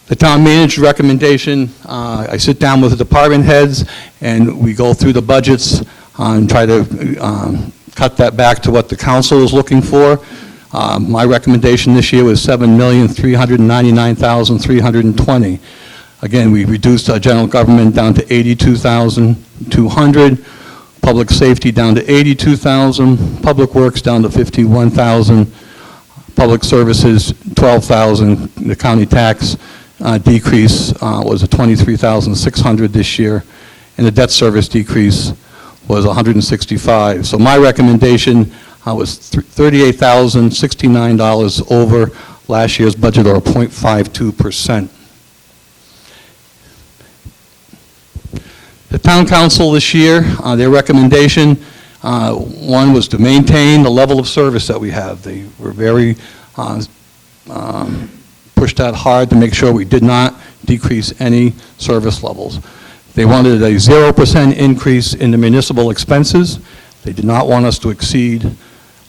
The town manager's recommendation, I sit down with the department heads, and we go through the budgets and try to cut that back to what the council is looking for. My recommendation this year was $7,399,320. Again, we reduced our general government down to $82,200, public safety down to $82,000, public works down to $51,000, public services $12,000. The county tax decrease was a $23,600 this year, and the debt service decrease was $165. So my recommendation was $38,069 over last year's budget, or 0.52%. The town council this year, their recommendation, one was to maintain the level of service that we have. They were very, pushed that hard to make sure we did not decrease any service levels. They wanted a 0% increase in the municipal expenses. They did not want us to exceed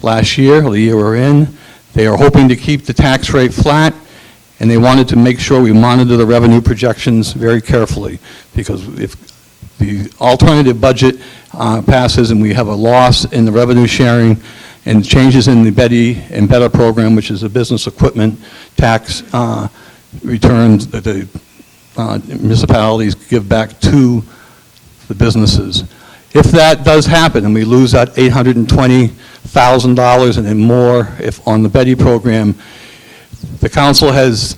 last year, or the year we're in. They are hoping to keep the tax rate flat, and they wanted to make sure we monitor the revenue projections very carefully, because if the alternative budget passes and we have a loss in the revenue sharing and changes in the Betty and Better program, which is a business equipment tax returns that the municipalities give back to the businesses. If that does happen and we lose that $820,000 and then more if on the Betty program, the council has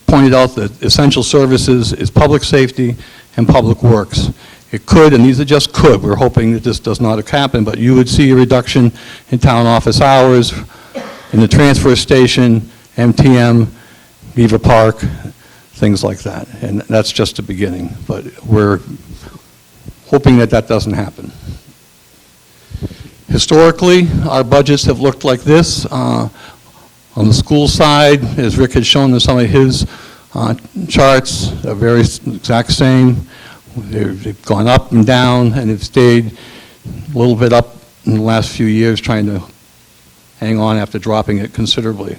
pointed out that essential services is public safety and public works. It could, and these are just could, we're hoping that this does not happen, but you would see a reduction in town office hours, in the transfer station, MTM, Beaver Park, things like that. And that's just the beginning, but we're hoping that that doesn't happen. Historically, our budgets have looked like this. On the school side, as Rick had shown in some of his charts, are very exact same. They've gone up and down, and they've stayed a little bit up in the last few years, trying to hang on after dropping it considerably.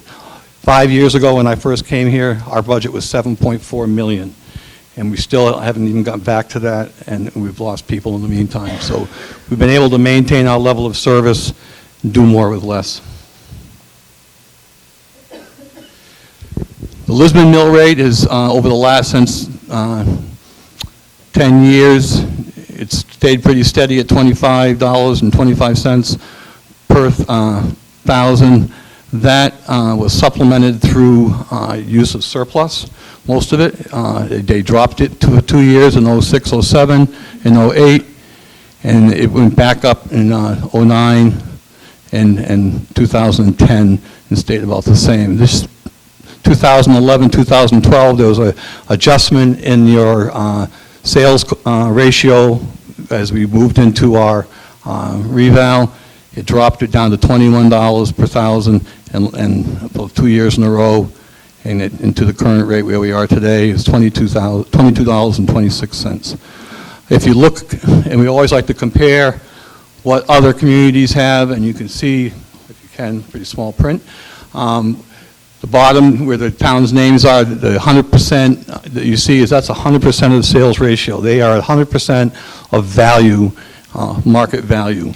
5 years ago, when I first came here, our budget was $7.4 million, and we still haven't even gotten back to that, and we've lost people in the meantime. So we've been able to maintain our level of service and do more with less. The Lisbon mill rate is over the last, since 10 years, it's stayed pretty steady at $25.25 per thousand. That was supplemented through use of surplus, most of it. They dropped it to 2 years in 06, 07, and 08, and it went back up in 09 and 2010 and stayed about the same. This 2011, 2012, there was an adjustment in your sales ratio as we moved into our reval. It dropped it down to $21 per thousand, and about 2 years in a row, and into the current rate where we are today is $22.26. If you look, and we always like to compare what other communities have, and you can see, if you can, pretty small print, the bottom where the town's names are, the 100% that you see that's 100% of the sales ratio. They are at 100% of value, market value.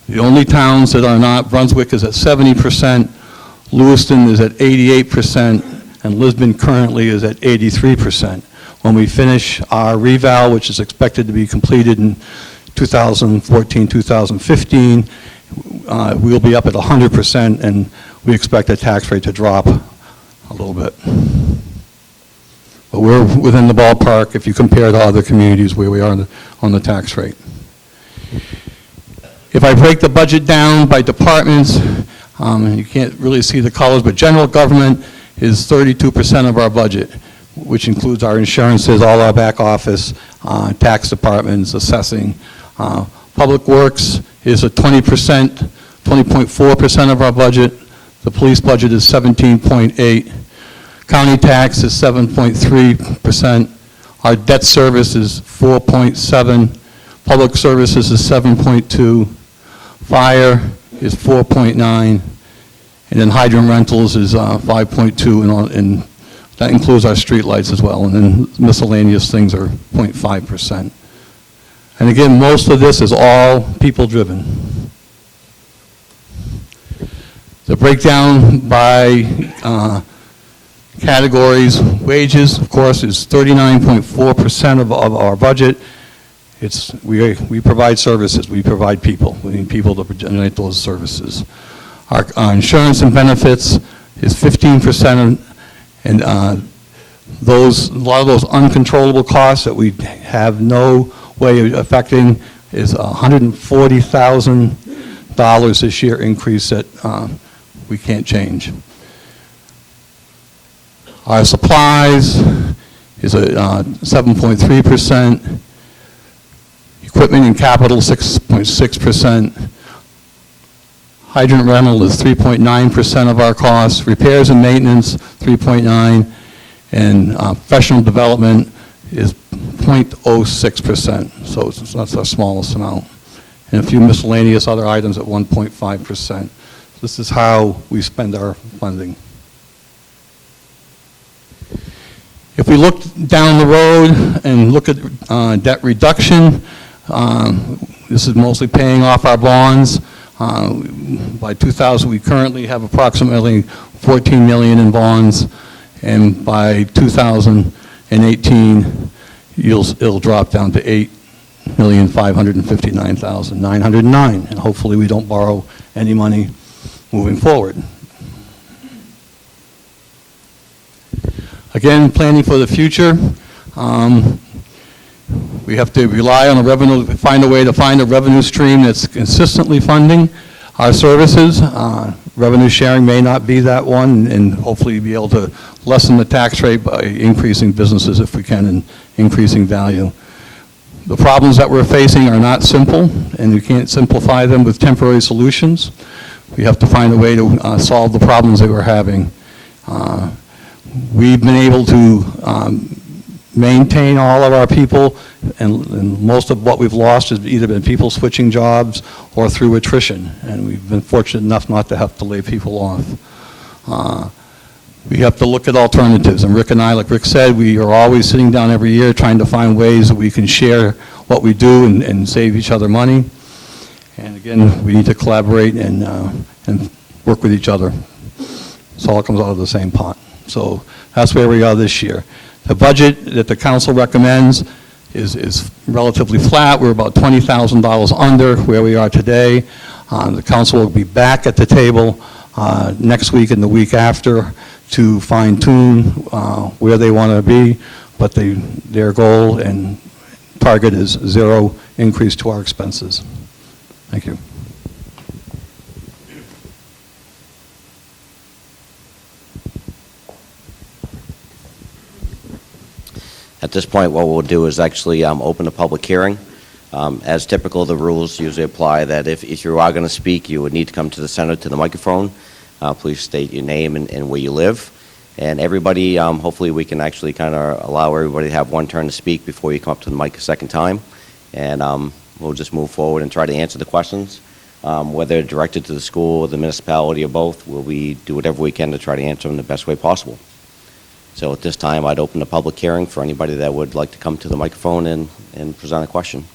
The only towns that are not, Brunswick is at 70%, Lewiston is at 88%, and Lisbon currently is at 83%. When we finish our reval, which is expected to be completed in 2014, 2015, we'll be up at 100%, and we expect the tax rate to drop a little bit. But we're within the ballpark if you compare to other communities where we are on the tax rate. If I break the budget down by departments, you can't really see the colors, but general government is 32% of our budget, which includes our insurances, all our back office, tax departments, assessing. Public Works is at 20.4% of our budget. The police budget is 17.8. County tax is 7.3%. Our debt service is 4.7. Public services is 7.2. Fire is 4.9. And then hydrant rentals is 5.2, and that includes our street lights as well. And then miscellaneous things are 0.5%. And again, most of this is all people-driven. The breakdown by categories, wages, of course, is 39.4% of our budget. We provide services, we provide people. We need people to generate those services. Our insurance and benefits is 15%, and a lot of those uncontrollable costs that we have no way of affecting is $140,000 this year increase that we can't change. Our supplies is at 7.3%. Equipment and capital, 6.6%. Hydrant rental is 3.9% of our costs. Repairs and maintenance, 3.9%. And professional development is 0.06%, so that's our smallest amount. And a few miscellaneous other items at 1.5%. This is how we spend our funding. If we look down the road and look at debt reduction, this is mostly paying off our bonds. By 2000, we currently have approximately $14 million in bonds, and by 2018, it'll drop down to $8,559,909, and hopefully we don't borrow any money moving forward. Again, planning for the future. We have to rely on the revenue, find a way to find a revenue stream that's consistently funding our services. Revenue sharing may not be that one, and hopefully be able to lessen the tax rate by increasing businesses if we can and increasing value. The problems that we're facing are not simple, and we can't simplify them with temporary solutions. We have to find a way to solve the problems that we're having. We've been able to maintain all of our people, and most of what we've lost has either been people switching jobs or through attrition, and we've been fortunate enough not to have to lay people off. We have to look at alternatives, and Rick and I, like Rick said, we are always sitting down every year trying to find ways that we can share what we do and save each other money. And again, we need to collaborate and work with each other. So all comes out of the same pot. So that's where we are this year. The budget that the council recommends is relatively flat. We're about $20,000 under where we are today. The council will be back at the table next week and the week after to fine-tune where they want to be, but their goal and target is zero increase to our expenses. Thank you. At this point, what we'll do is actually open a public hearing. As typical, the rules usually apply that if you are going to speak, you would need to come to the center to the microphone. Please state your name and where you live. And everybody, hopefully we can actually kind of allow everybody to have one turn to speak before you come up to the mic a second time. And we'll just move forward and try to answer the questions, whether directed to the school, the municipality, or both. We do whatever we can to try to answer them the best way possible. So at this time, I'd open the public hearing for anybody that would like to come to the microphone and present a question.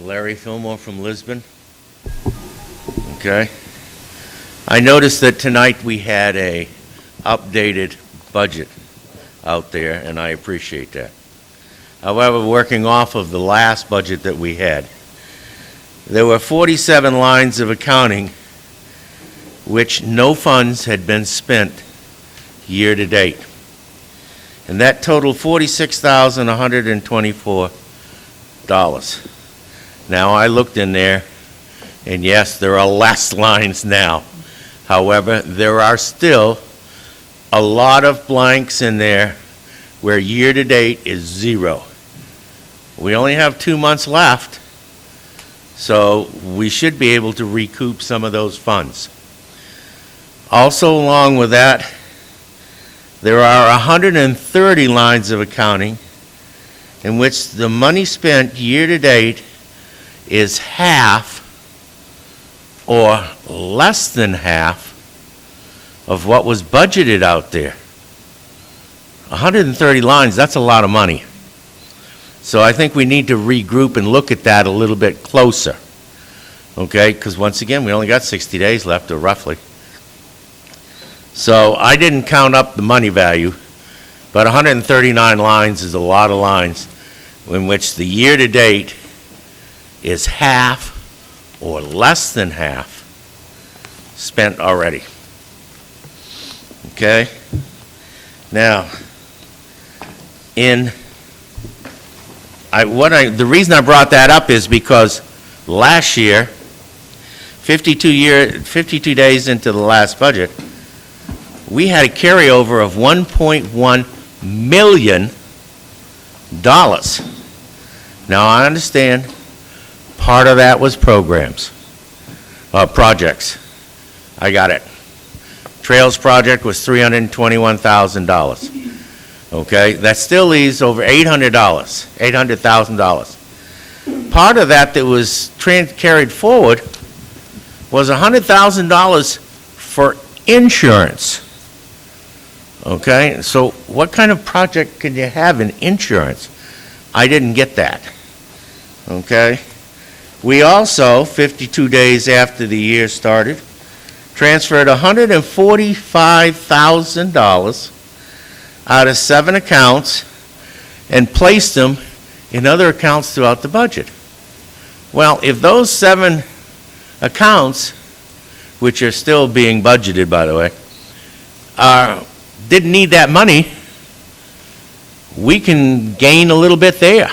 Larry Fillmore from Lisbon. Okay. I noticed that tonight we had a updated budget out there, and I appreciate that. However, working off of the last budget that we had, there were 47 lines of accounting which no funds had been spent year to date. And that totaled $46,124. Now, I looked in there, and yes, there are less lines now. However, there are still a lot of blanks in there where year-to-date is zero. We only have 2 months left, so we should be able to recoup some of those funds. Also, along with that, there are 130 lines of accounting in which the money spent year-to-date is half or less than half of what was budgeted out there. 130 lines, that's a lot of money. So I think we need to regroup and look at that a little bit closer. Okay, because once again, we only got 60 days left, or roughly. So I didn't count up the money value, but 139 lines is a lot of lines in which the year-to-date is half or less than half spent already. Okay? Now, the reason I brought that up is because last year, 52 days into the last budget, we had a carryover of $1.1 million. Now, I understand part of that was projects. I got it. Trails project was $321,000. Okay, that still leaves over $800,000. Part of that was carried forward was $100,000 for insurance. Okay, so what kind of project can you have in insurance? I didn't get that. Okay, we also, 52 days after the year started, transferred $145,000 out of 7 accounts and placed them in other accounts throughout the budget. Well, if those 7 accounts, which are still being budgeted, by the way, didn't need that money, we can gain a little bit there.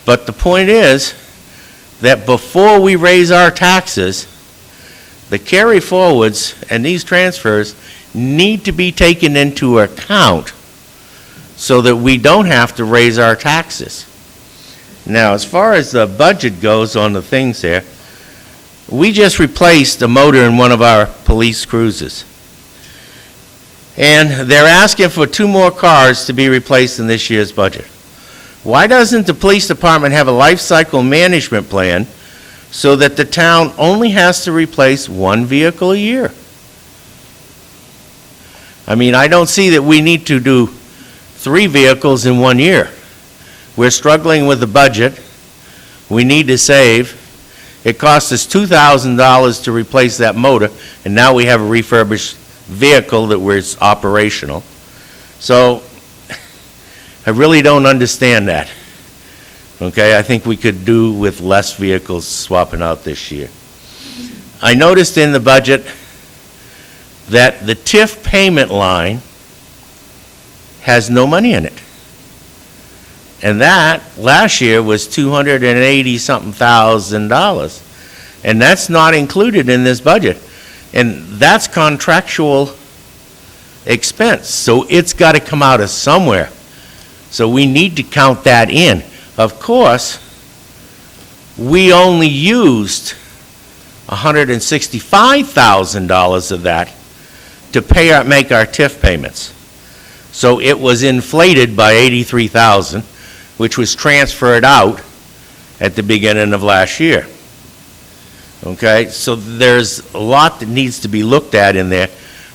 But the point is that before we raise our taxes, the carry forwards and these transfers need to be taken into account so that we don't have to raise our taxes. Now, as far as the budget goes on the things there, we just replaced a motor in one of our police cruisers. And they're asking for 2 more cars to be replaced in this year's budget. Why doesn't the police department have a life cycle management plan so that the town only has to replace 1 vehicle a year? I mean, I don't see that we need to do 3 vehicles in 1 year. We're struggling with the budget. We need to save. It cost us $2,000 to replace that motor, and now we have a refurbished vehicle that was operational. So I really don't understand that. Okay, I think we could do with less vehicles swapping out this year. I noticed in the budget that the TIF payment line has no money in it. And that, last year, was $280-something thousand, and that's not included in this budget. And that's contractual expense, so it's got to come out of somewhere. So we need to count that in. Of course, we only used $165,000 of that to make our TIF payments. So it was inflated by $83,000, which was transferred out at the beginning of last year. Okay, so there's a lot that needs to be looked at in there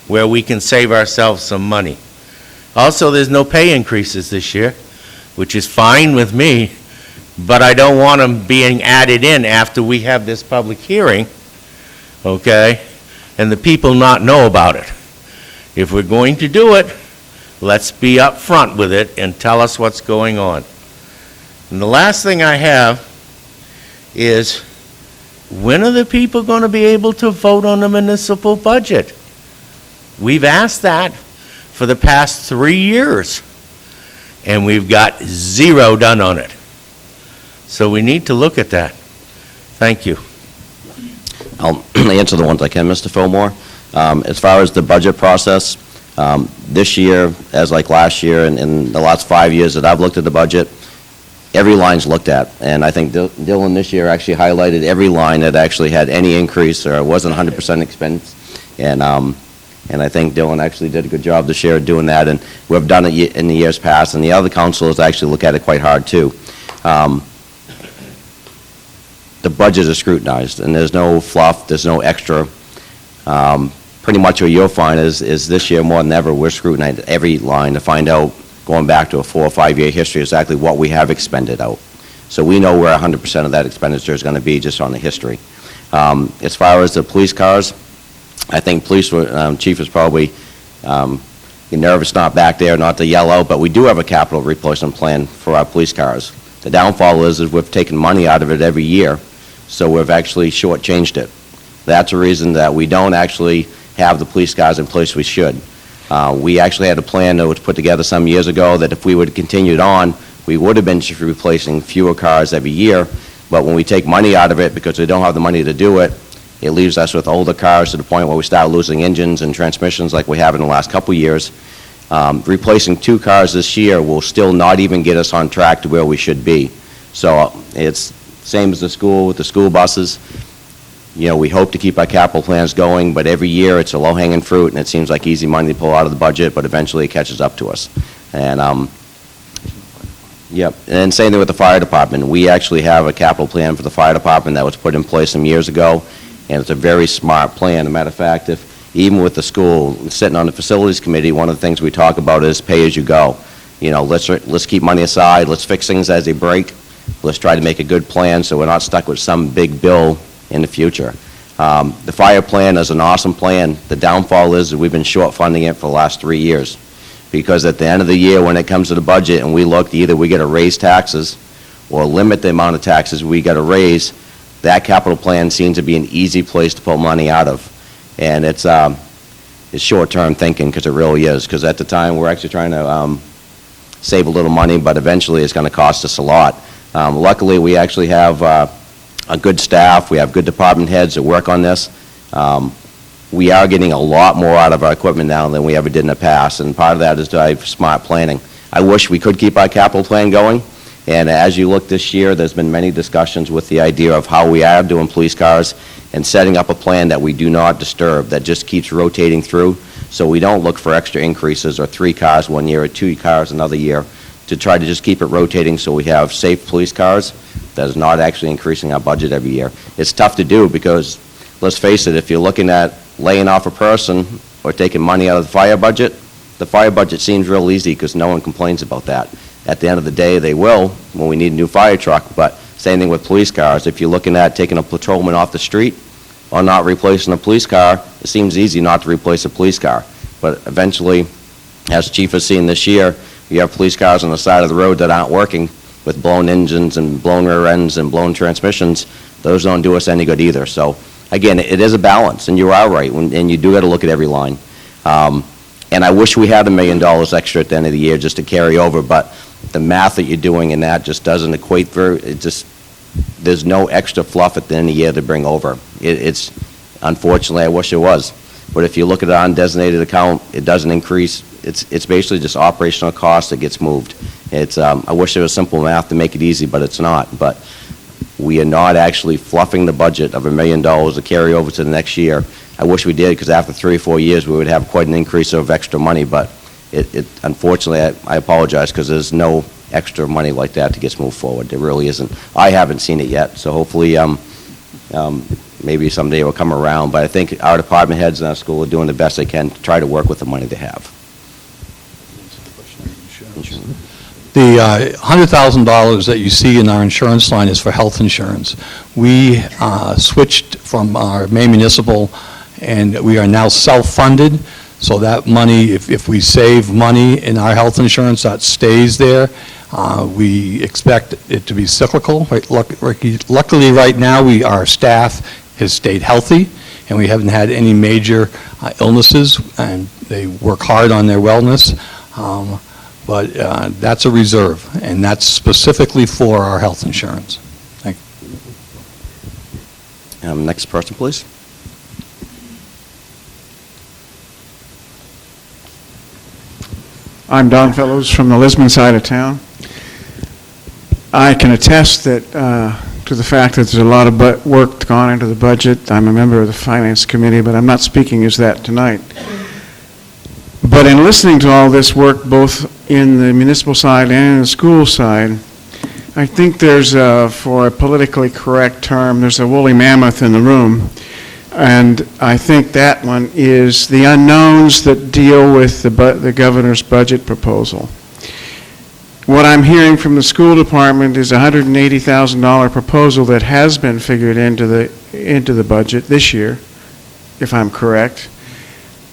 where we can save ourselves some money. Also, there's no pay increases this year, which is fine with me, but I don't want them being added in after we have this public hearing, okay, and the people not know about it. If we're going to do it, let's be upfront with it and tell us what's going on. And the last thing I have is, when are the people going to be able to vote on the municipal budget? We've asked that for the past 3 years, and we've got zero done on it. So we need to look at that. Thank you. I'll answer the ones I can, Mr. Fillmore. As far as the budget process, this year, as like last year, and in the last 5 years that I've looked at the budget, every line's looked at. And I think Dylan this year actually highlighted every line that actually had any increase or wasn't 100% expense. And I think Dylan actually did a good job this year doing that, and we've done it in the years past, and the other councilors actually look at it quite hard too. The budget is scrutinized, and there's no fluff, there's no extra. Pretty much what you'll find is this year more than ever, we're scrutinizing every line to find out, going back to a 4 or 5 year history, exactly what we have expended out. So we know where 100% of that expenditure is going to be just on the history. As far as the police cars, I think police chief is probably nervous not back there, not to yell out, but we do have a capital replacement plan for our police cars. The downfall is we've taken money out of it every year, so we've actually shortchanged it. That's the reason that we don't actually have the police cars in place we should. We actually had a plan that was put together some years ago that if we would have continued on, we would have been just replacing fewer cars every year, but when we take money out of it because we don't have the money to do it, it leaves us with older cars to the point where we start losing engines and transmissions like we have in the last couple of years. Replacing 2 cars this year will still not even get us on track to where we should be. So it's same as the school with the school buses. You know, we hope to keep our capital plans going, but every year it's a low-hanging fruit, and it seems like easy money to pull out of the budget, but eventually it catches up to us. And, yep, and same thing with the fire department. We actually have a capital plan for the fire department that was put in place some years ago, and it's a very smart plan. As a matter of fact, even with the school, sitting on the facilities committee, one of the things we talk about is pay-as-you-go. You know, let's keep money aside, let's fix things as they break, let's try to make a good plan so we're not stuck with some big bill in the future. The fire plan is an awesome plan. The downfall is that we've been short funding it for the last 3 years, because at the end of the year when it comes to the budget and we look, either we got to raise taxes or limit the amount of taxes we got to raise, that capital plan seems to be an easy place to pull money out of. And it's short-term thinking, because it really is, because at the time we're actually trying to save a little money, but eventually it's going to cost us a lot. Luckily, we actually have a good staff. We have good department heads that work on this. We are getting a lot more out of our equipment now than we ever did in the past, and part of that is smart planning. I wish we could keep our capital plan going, and as you look this year, there's been many discussions with the idea of how we are doing police cars and setting up a plan that we do not disturb, that just keeps rotating through, so we don't look for extra increases or 3 cars one year or 2 cars another year, to try to just keep it rotating so we have safe police cars that is not actually increasing our budget every year. It's tough to do because, let's face it, if you're looking at laying off a person or taking money out of the fire budget seems real easy because no one complains about that. At the end of the day, they will when we need a new fire truck, but same thing with police cars. If you're looking at taking a patrolman off the street or not replacing a police car, it seems easy not to replace a police car. But eventually, as Chief has seen this year, you have police cars on the side of the road that aren't working with blown engines and blown rear ends and blown transmissions. Those don't do us any good either. So again, it is a balance, and you are right, and you do got to look at every line. And I wish we had $1 million extra at the end of the year just to carry over, but the math that you're doing in that just doesn't equate there's no extra fluff at the end of the year to bring over. It's unfortunately, I wish it was. But if you look at an undesignated account, it doesn't increase. It's basically just operational cost that gets moved. I wish there was simple math to make it easy, but it's not. But We are not actually fluffing the budget of $1 million to carry over to the next year. I wish we did, because after 3 or 4 years, we would have quite an increase of extra money, but unfortunately, I apologize, because there's no extra money like that to get moved forward. There really isn't. I haven't seen it yet, so hopefully, maybe someday it will come around, but I think our department heads in our school are doing the best they can to try to work with the money they have. The $100,000 that you see in our insurance line is for health insurance. We switched from our Maine Municipal, and we are now self-funded, so that money, if we save money in our health insurance, that stays there. We expect it to be cyclical. Luckily, right now, our staff has stayed healthy, and we haven't had any major illnesses, and they work hard on their wellness. But that's a reserve, and that's specifically for our health insurance. Thank you. Next person, please. I'm Don Fellows from the Lisbon side of town. I can attest that to the fact that there's a lot of work gone into the budget. I'm a member of the Finance Committee, but I'm not speaking as that tonight. But in listening to all this work, both in the municipal side and in the school side, I think there's, for a politically correct term, there's a woolly mammoth in the room. And I think that one is the unknowns that deal with the governor's budget proposal. What I'm hearing from the school department is a $180,000 proposal that has been figured into the budget this year, if I'm correct,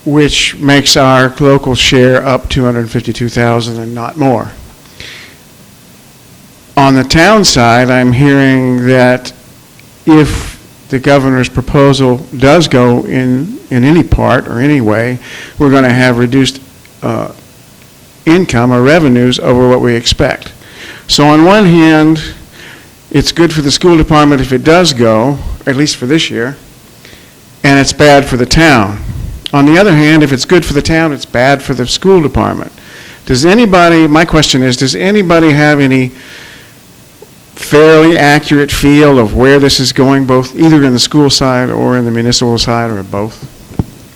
which makes our local share up $252,000 and not more. On the town side, I'm hearing that if the governor's proposal does go in any part or any way, we're going to have reduced income or revenues over what we expect. So on one hand, it's good for the school department if it does go, at least for this year, and it's bad for the town. On the other hand, if it's good for the town, it's bad for the school department. My question is, does anybody have any fairly accurate feel of where this is going, both either in the school side or in the municipal side, or both?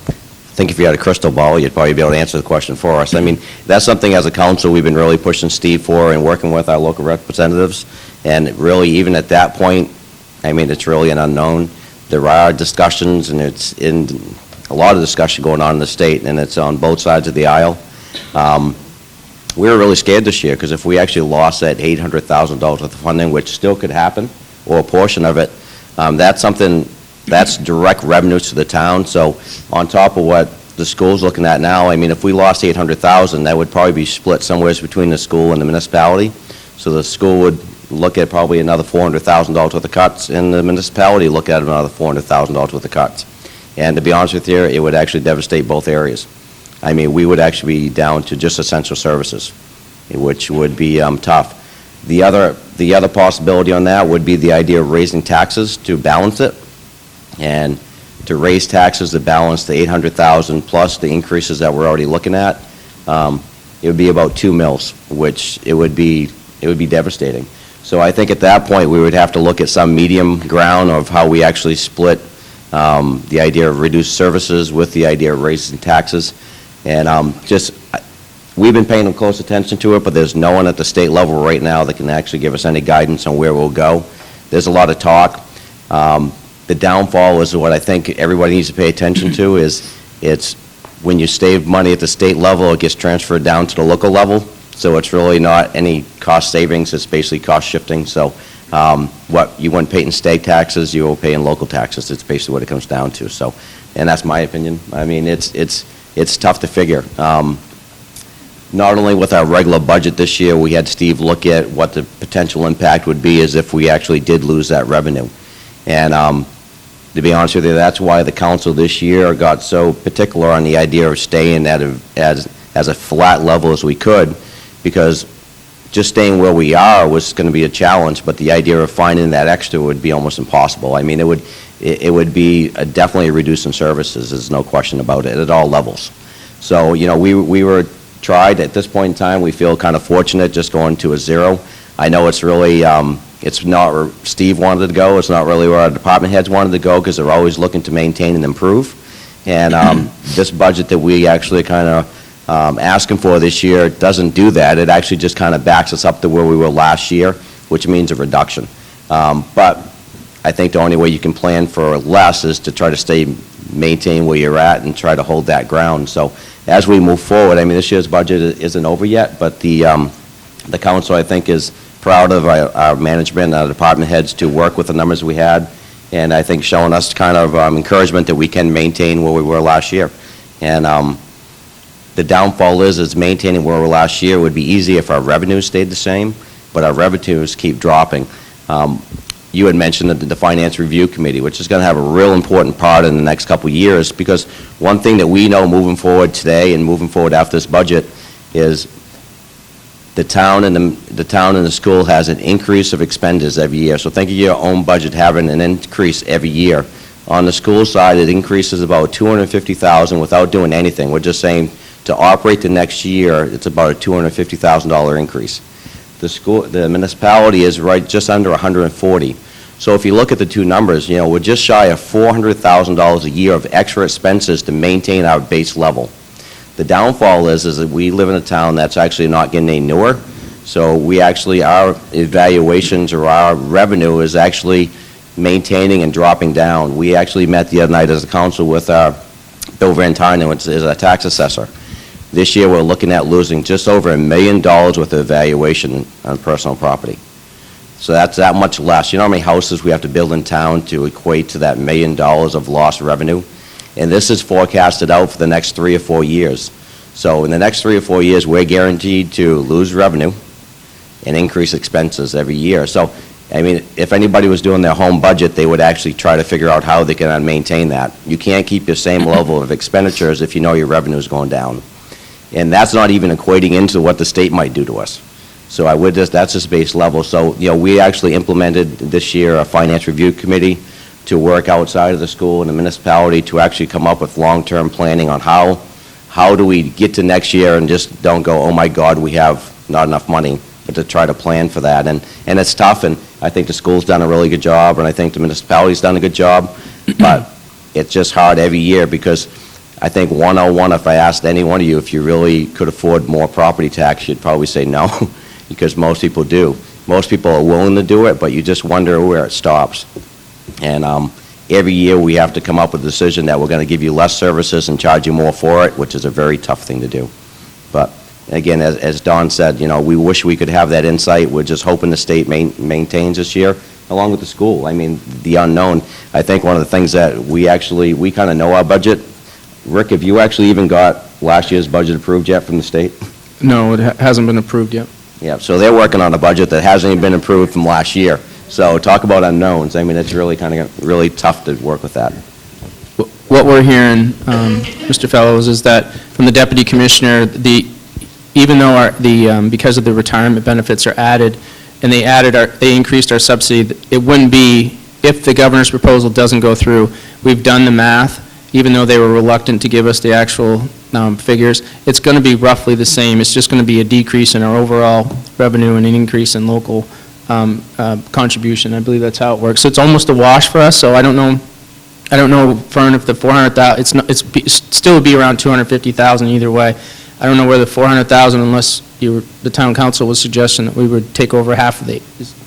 I think if you had a crystal ball, you'd probably be able to answer the question for us. I mean, that's something as a council we've been really pushing Steve for and working with our local representatives. And really, even at that point, I mean, it's really an unknown. There are discussions, and it's in a lot of discussion going on in the state, and it's on both sides of the aisle. We were really scared this year, because if we actually lost that $800,000 worth of funding, which still could happen, or a portion of it, that's direct revenues to the town. So on top of what the school's looking at now, I mean, if we lost $800,000, that would probably be split somewhere between the school and the municipality. So the school would look at probably another $400,000 worth of cuts, and the municipality look at another $400,000 worth of cuts. And to be honest with you, it would actually devastate both areas. I mean, we would actually be down to just essential services, which would be tough. The other possibility on that would be the idea of raising taxes to balance it, and to raise taxes to balance the $800,000 plus the increases that we're already looking at. It would be about 2 mils, which it would be devastating. So I think at that point we would have to look at some medium ground of how we actually split the idea of reduced services with the idea of raising taxes. And we've been paying close attention to it, but there's no one at the state level right now that can actually give us any guidance on where we'll go. There's a lot of talk. The downfall is what I think everybody needs to pay attention to is it's when you save money at the state level, it gets transferred down to the local level. So it's really not any cost savings, it's basically cost shifting. So what you wouldn't pay in state taxes, you will pay in local taxes. It's basically what it comes down to. So, and that's my opinion. I mean, it's tough to figure. Not only with our regular budget this year, we had Steve look at what the potential impact would be as if we actually did lose that revenue. And to be honest with you, that's why the council this year got so particular on the idea of staying at as a flat level as we could, because just staying where we are was going to be a challenge, but the idea of finding that extra would be almost impossible. I mean, it would be definitely a reduce in services, there's no question about it, at all levels. So, you know, we were tried at this point in time, we feel kind of fortunate just going to a zero. I know it's really It's not where Steve wanted to go, it's not really where our department heads wanted to go, because they're always looking to maintain and improve. And this budget that we actually kind of asking for this year doesn't do that. It actually just kind of backs us up to where we were last year, which means a reduction. But I think the only way you can plan for less is to try to maintain where you're at and try to hold that ground. So as we move forward, I mean, this year's budget isn't over yet, but the council, I think, is proud of our management and our department heads to work with the numbers we had, and I think showing us kind of encouragement that we can maintain where we were last year. And the downfall is maintaining where we were last year would be easy if our revenues stayed the same, but our revenues keep dropping. You had mentioned the Finance Review Committee, which is going to have a real important part in the next couple of years, because one thing that we know moving forward today and moving forward after this budget is the town and the school has an increase of expenditures every year. So think of your own budget having an increase every year. On the school side, it increases about $250,000 without doing anything. We're just saying to operate the next year, it's about a $250,000 increase. The municipality is right just under 140. So if you look at the two numbers, we're just shy of $400,000 a year of extra expenses to maintain our base level. The downfall is that we live in a town that's actually not getting any newer. So our evaluations or our revenue is actually maintaining and dropping down. We actually met the other night as a council with Bill Vantino, which is our tax assessor. This year, we're looking at losing just over $1 million worth of evaluation on personal property. So that's that much less. You know how many houses we have to build in town to equate to that $1 million of lost revenue? And this is forecasted out for the next 3 or 4 years. So in the next 3 or 4 years, we're guaranteed to lose revenue and increase expenses every year. So, I mean, if anybody was doing their home budget, they would actually try to figure out how they can maintain that. You can't keep your same level of expenditures if you know your revenue is going down. And that's not even equating into what the state might do to us. So that's just base level. So, we actually implemented this year a Finance Review Committee to work outside of the school and the municipality to actually come up with long-term planning on how do we get to next year and just don't go, oh my God, we have not enough money, but to try to plan for that. And it's tough, and I think the school's done a really good job, and I think the municipality's done a good job, but it's just hard every year because I think 101, if I asked any one of you if you really could afford more property tax, you'd probably say no, because most people do. Most people are willing to do it, but you just wonder where it stops. And every year we have to come up with a decision that we're going to give you less services and charge you more for it, which is a very tough thing to do. But again, as Don said, we wish we could have that insight. We're just hoping the state maintains this year, along with the school. I mean, the unknown. I think one of the things that we kind of know our budget. Rick, have you actually even got last year's budget approved yet from the state? No, it hasn't been approved yet. Yeah, so they're working on a budget that hasn't even been approved from last year. So talk about unknowns. I mean, it's really really tough to work with that. What we're hearing, Mr. Fellows, is that from the Deputy Commissioner, even though because of the retirement benefits are added, and they increased our subsidy, it wouldn't be, if the governor's proposal doesn't go through, we've done the math, even though they were reluctant to give us the actual figures, it's going to be roughly the same. It's just going to be a decrease in our overall revenue and an increase in local contribution. I believe that's how it works. So it's almost a wash for us. So I don't know, Fern, if the 400,000, it's still would be around 250,000 either way. I don't know where the 400,000, unless the town council was suggesting that we would take over half of the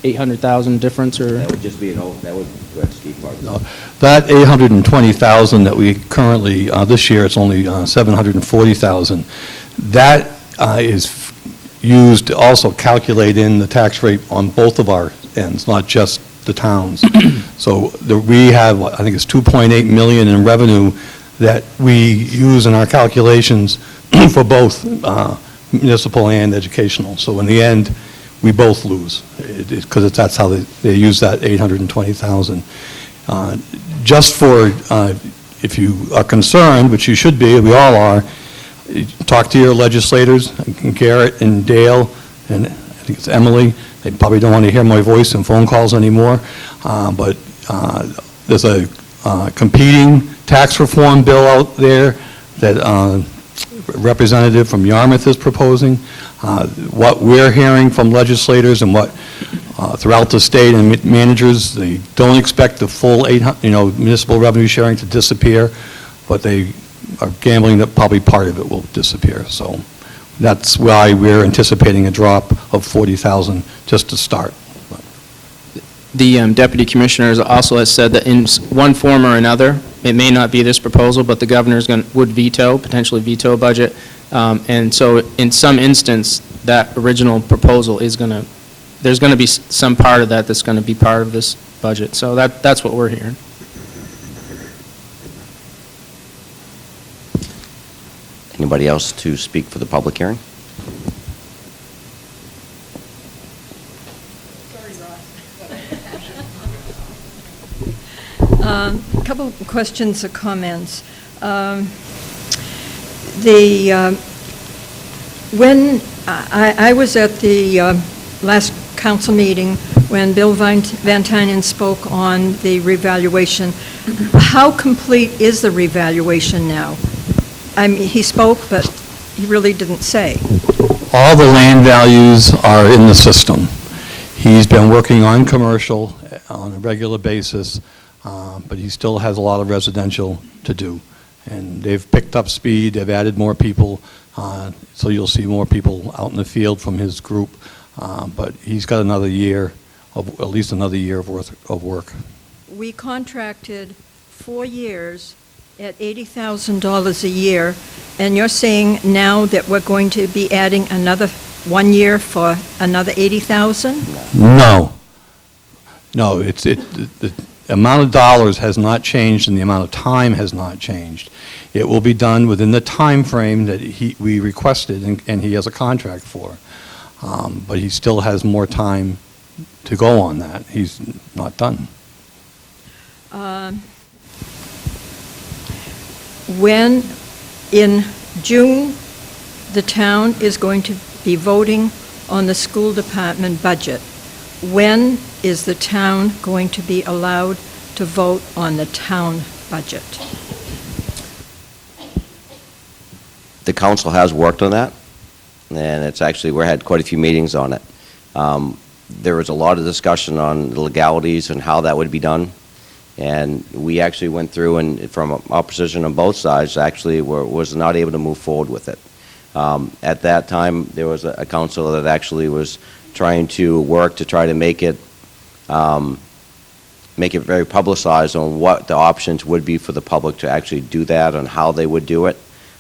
800,000 difference, or That would just be go ahead, Steve. No, that 820,000 that we currently, this year, it's only 740,000. That is used to also calculate in the tax rate on both of our ends, not just the towns. So we have, I think it's 2.8 million in revenue that we use in our calculations for both municipal and educational. So in the end, we both lose, because that's how they use that 820,000. Just for, if you are concerned, which you should be, we all are, talk to your legislators, Garrett and Dale, and I think it's Emily. They probably don't want to hear my voice in phone calls anymore, but there's a competing tax reform bill out there that representative from Yarmouth is proposing. What we're hearing from legislators and what throughout the state, and managers, they don't expect the full 800, municipal revenue sharing to disappear, but they are gambling that probably part of it will disappear. So that's why we're anticipating a drop of 40,000 just to start. The deputy commissioner also has said that in one form or another, it may not be this proposal, but the governor's would potentially veto a budget. And so in some instance, that original proposal is there's going to be some part of that that's going to be part of this budget. So that's what we're hearing. Anybody else to speak for the public hearing? A couple of questions or comments. When I was at the last council meeting when Bill Van Tynen spoke on the revaluation, how complete is the revaluation now? I mean, he spoke, but he really didn't say. All the land values are in the system. He's been working on commercial on a regular basis, but he still has a lot of residential to do. And they've picked up speed, they've added more people, so you'll see more people out in the field from his group. But he's got another year, at least another year worth of work. We contracted 4 years at $80,000 a year, and you're saying now that we're going to be adding another 1 year for another 80,000? No. No, the amount of dollars has not changed and the amount of time has not changed. It will be done within the time frame that we requested and he has a contract for. But he still has more time to go on that. He's not done. When, in June, the town is going to be voting on the school department budget, when is the town going to be allowed to vote on the town budget? The council has worked on that, and it's actually, we had quite a few meetings on it. There was a lot of discussion on the legalities and how that would be done, and we actually went through, and from opposition on both sides, actually was not able to move forward with it. At that time, there was a council that actually was trying to work to try to make it very publicized on what the options would be for the public to actually do that and how they would do it.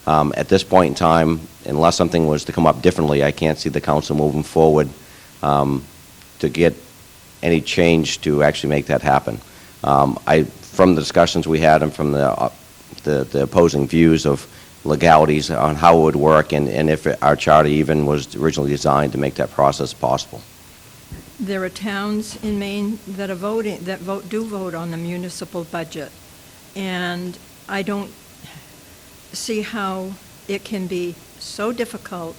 At this point in time, unless something was to come up differently, I can't see the council moving forward to get any change to actually make that happen. From the discussions we had and from the opposing views of legalities on how it would work and if our charter even was originally designed to make that process possible. There are towns in Maine that are voting, that do vote on the municipal budget, and I don't see how it can be so difficult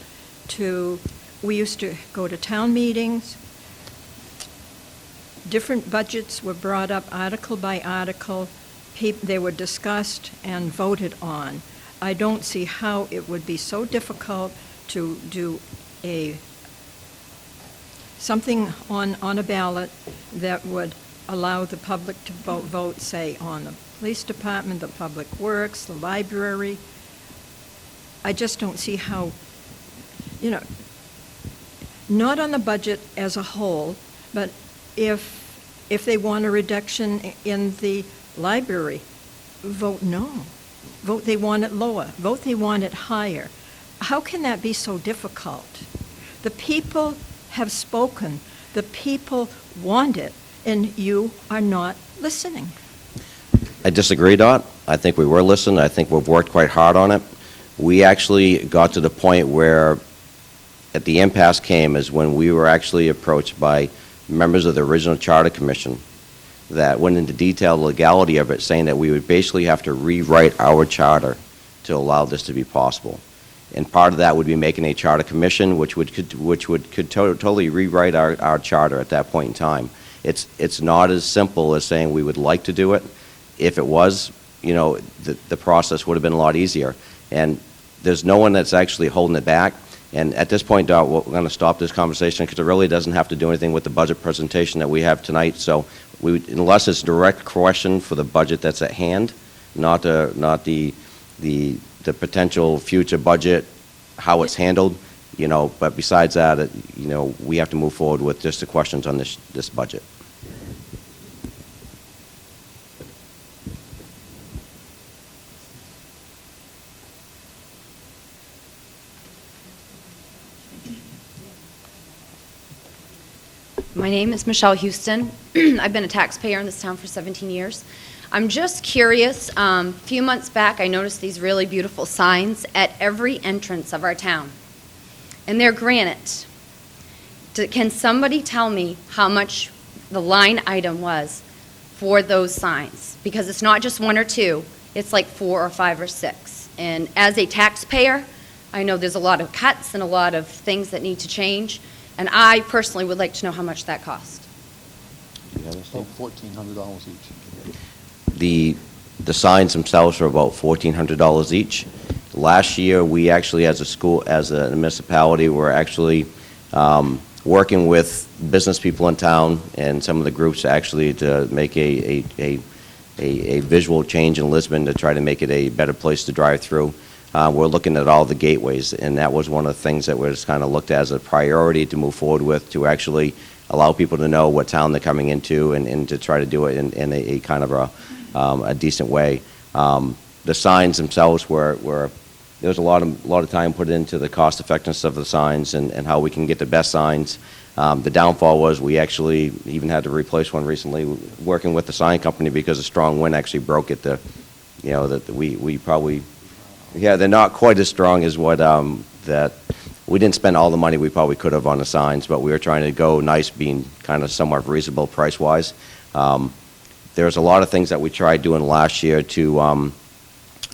to, we used to go to town meetings, different budgets were brought up article by article, they were discussed and voted on. I don't see how it would be so difficult to do something on a ballot that would allow the public to vote, say, on the police department, the public works, the library. I just don't see how, not on the budget as a whole, but if they want a reduction in the library, vote no. Vote they want it lower. Vote they want it higher. How can that be so difficult? The people have spoken. The people want it, and you are not listening. I disagree, Dot. I think we were listening. I think we've worked quite hard on it. We actually got to the point where at the impasse came is when we were actually approached by members of the original Charter Commission that went into detail the legality of it, saying that we would basically have to rewrite our charter to allow this to be possible. And part of that would be making a charter commission, which could totally rewrite our charter at that point in time. It's not as simple as saying we would like to do it. If it was, the process would have been a lot easier. And there's no one that's actually holding it back. And at this point, we're going to stop this conversation because it really doesn't have to do anything with the budget presentation that we have tonight. So unless it's a direct question for the budget that's at hand, not the potential future budget, how it's handled, but besides that, we have to move forward with just the questions on this budget. My name is Michelle Houston. I've been a taxpayer in this town for 17 years. I'm just curious, a few months back I noticed these really beautiful signs at every entrance of our town, and they're granite. Can somebody tell me how much the line item was for those signs? Because it's not just one or two, it's like 4 or 5 or 6. And as a taxpayer, I know there's a lot of cuts and a lot of things that need to change. And I personally would like to know how much that cost. $1,400 each. The signs themselves are about $1,400 each. Last year, we actually, as a municipality, were actually working with business people in town and some of the groups actually to make a visual change in Lisbon to try to make it a better place to drive through. We're looking at all the gateways, and that was one of the things that was kind of looked at as a priority to move forward with, to actually allow people to know what town they're coming into and to try to do it in a kind of a decent way. The signs themselves there was a lot of time put into the cost effectiveness of the signs and how we can get the best signs. The downfall was we actually even had to replace one recently, working with the sign company, because a strong wind actually broke it. We probably. Yeah, they're not quite as strong as what, that, we didn't spend all the money we probably could have on the signs, but we were trying to go nice, being kind of somewhat reasonable price-wise. There's a lot of things that we tried doing last year to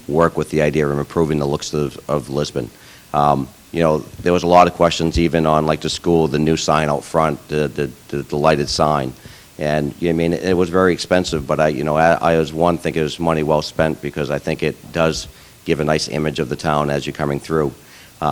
work with the idea of improving the looks of Lisbon. There was a lot of questions even on, like, the school, the new sign out front, the lighted sign. And, it was very expensive, but I think it was money well spent, because I think it does give a nice image of the town as you're coming through.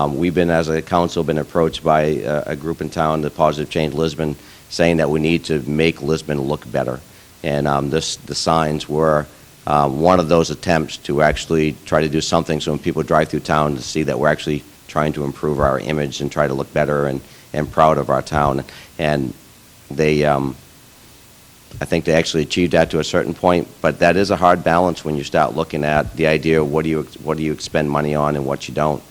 We've been, as a council, been approached by a group in town, the Positive Change Lisbon, saying that we need to make Lisbon look better. And the signs were one of those attempts to actually try to do something so when people drive through town to see that we're actually trying to improve our image and try to look better and proud of our town. And they, I think they actually achieved that to a certain point, but that is a hard balance when you start looking at the idea of what do you expend money on and what you don't.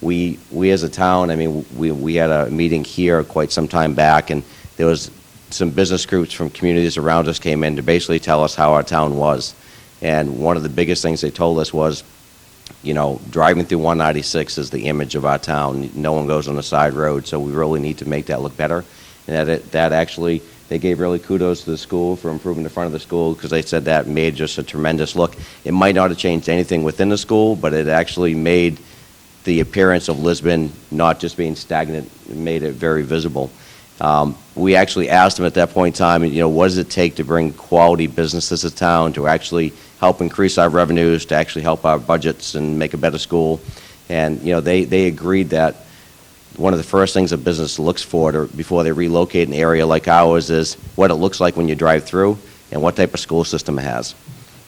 We as a town, we had a meeting here quite some time back, and there was some business groups from communities around us came in to basically tell us how our town was. And one of the biggest things they told us was, driving through 196 is the image of our town. No one goes on the side road, so we really need to make that look better. And that actually, they gave really kudos to the school for improving the front of the school, because they said that made just a tremendous look. It might not have changed anything within the school, but it actually made the appearance of Lisbon not just being stagnant. It made it very visible. We actually asked them at that point in time, what does it take to bring quality businesses to town, to actually help increase our revenues, to actually help our budgets and make a better school? And, they agreed that one of the first things a business looks for before they relocate an area like ours is what it looks like when you drive through and what type of school system it has.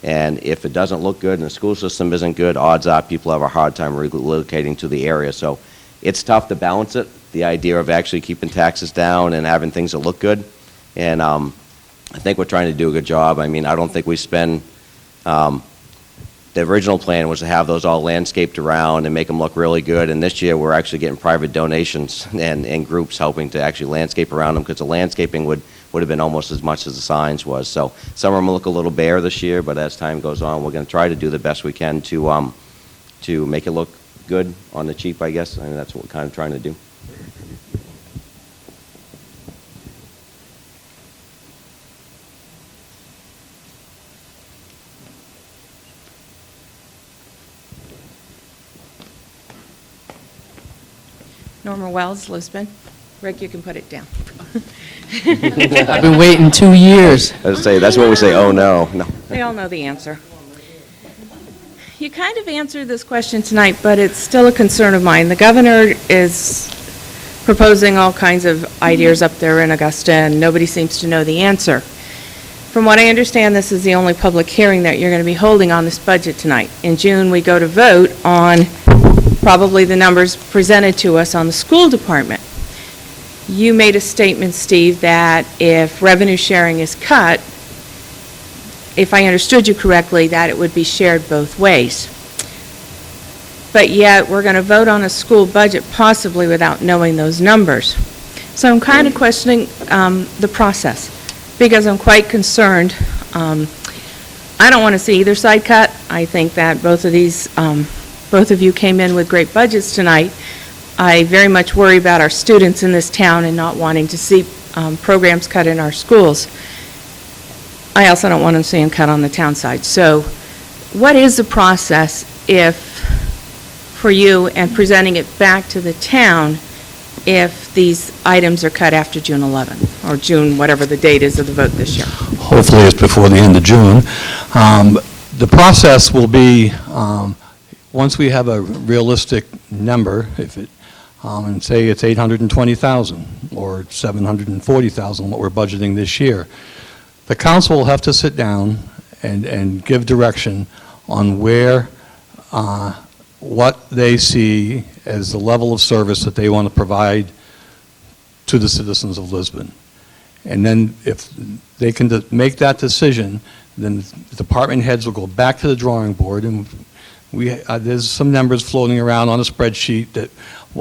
And if it doesn't look good and the school system isn't good, odds are people have a hard time relocating to the area. So it's tough to balance it, the idea of actually keeping taxes down and having things that look good. And I think we're trying to do a good job. I don't think we spend the original plan was to have those all landscaped around and make them look really good, and this year we're actually getting private donations and groups helping to actually landscape around them, because the landscaping would have been almost as much as the signs was. So some of them look a little bare this year, but as time goes on, we're going to try to do the best we can to make it look good on the cheap, I guess. That's what we're kind of trying to do. Norma Wells, Lisbon. Rick, you can put it down. I've been waiting 2 years. That's what we say, oh no. They all know the answer. You kind of answered this question tonight, but it's still a concern of mine. The governor is proposing all kinds of ideas up there in Augusta, and nobody seems to know the answer. From what I understand, this is the only public hearing that you're going to be holding on this budget tonight. In June, we go to vote on probably the numbers presented to us on the school department. You made a statement, Steve, that if revenue sharing is cut, if I understood you correctly, that it would be shared both ways. But yet, we're going to vote on a school budget possibly without knowing those numbers. So I'm kind of questioning the process, because I'm quite concerned. I don't want to see either side cut. I think that both of you came in with great budgets tonight. I very much worry about our students in this town and not wanting to see programs cut in our schools. I also don't want to see them cut on the town side. So what is the process for you and presenting it back to the town if these items are cut after June 11th, or June, whatever the date is of the vote this year? Hopefully it's before the end of June. The process will be, once we have a realistic number, and say it's 820,000 or 740,000, what we're budgeting this year, the council will have to sit down and give direction on what they see as the level of service that they want to provide to the citizens of Lisbon. And then if they can make that decision, then the department heads will go back to the drawing board, and there's some numbers floating around on a spreadsheet that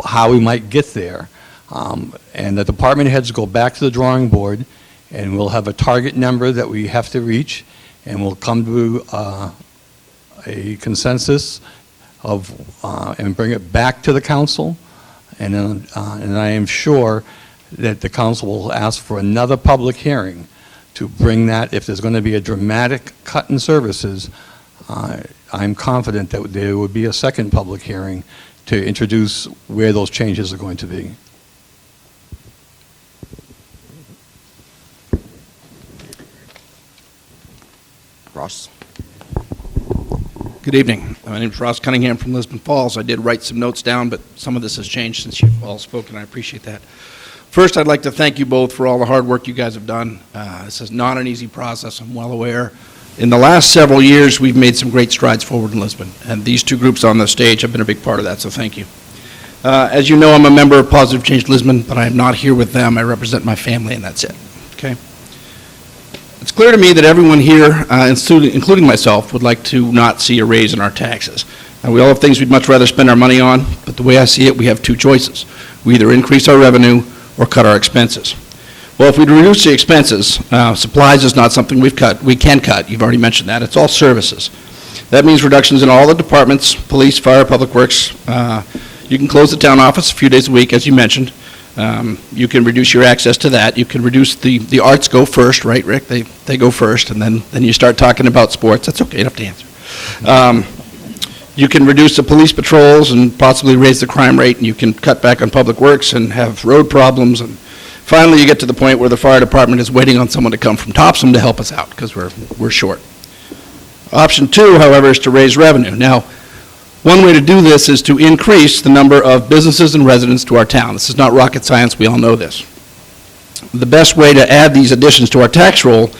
how we might get there. And the department heads go back to the drawing board, and we'll have a target number that we have to reach, and we'll come to a consensus and bring it back to the council. And I am sure that the council will ask for another public hearing to bring that. If there's going to be a dramatic cut in services, I'm confident that there would be a second public hearing to introduce where those changes are going to be. Ross? Good evening. My name is Ross Cunningham from Lisbon Falls. I did write some notes down, but some of this has changed since you've all spoken. I appreciate that. First, I'd like to thank you both for all the hard work you guys have done. This is not an easy process, I'm well aware. In the last several years, we've made some great strides forward in Lisbon, and these two groups on the stage have been a big part of that, so thank you. As you know, I'm a member of Positive Change Lisbon, but I am not here with them. I represent my family, and that's it. Okay? It's clear to me that everyone here, including myself, would like to not see a raise in our taxes. We all have things we'd much rather spend our money on, but the way I see it, we have two choices. We either increase our revenue or cut our expenses. Well, if we reduce the expenses, supplies is not something we can cut. You've already mentioned that. It's all services. That means reductions in all the departments, police, fire, public works. You can close the town office a few days a week, as you mentioned. You can reduce your access to that. You can reduce the arts go first, right, Rick? They go first, and then you start talking about sports. That's okay, you don't have to answer. You can reduce the police patrols and possibly raise the crime rate, and you can cut back on public works and have road problems. And finally, you get to the point where the fire department is waiting on someone to come from Topsom to help us out because we're short. Option two, however, is to raise revenue. Now, one way to do this is to increase the number of businesses and residents to our town. This is not rocket science. We all know this. The best way to add these additions to our tax roll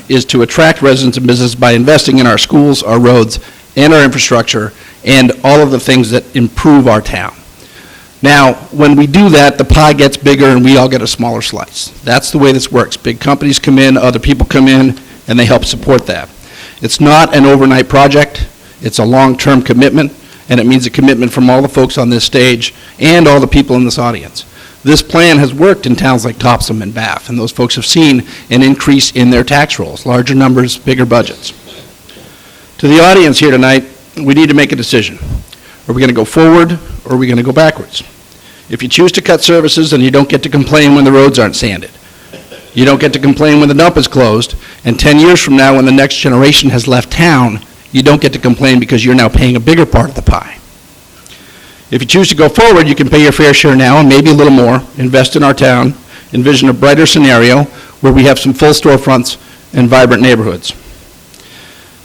is to attract residents and businesses by investing in our schools, our roads, and our infrastructure, and all of the things that improve our town. Now, when we do that, the pie gets bigger and we all get a smaller slice. That's the way this works. Big companies come in, other people come in, and they help support that. It's not an overnight project. It's a long-term commitment, and it means a commitment from all the folks on this stage and all the people in this audience. This plan has worked in towns like Topsom and Bath, and those folks have seen an increase in their tax rolls, larger numbers, bigger budgets. To the audience here tonight, we need to make a decision. Are we going to go forward, or are we going to go backwards? If you choose to cut services, then you don't get to complain when the roads aren't sanded. You don't get to complain when the dump is closed, and 10 years from now, when the next generation has left town, you don't get to complain because you're now paying a bigger part of the pie. If you choose to go forward, you can pay your fair share now and maybe a little more, invest in our town, envision a brighter scenario where we have some full storefronts and vibrant neighborhoods.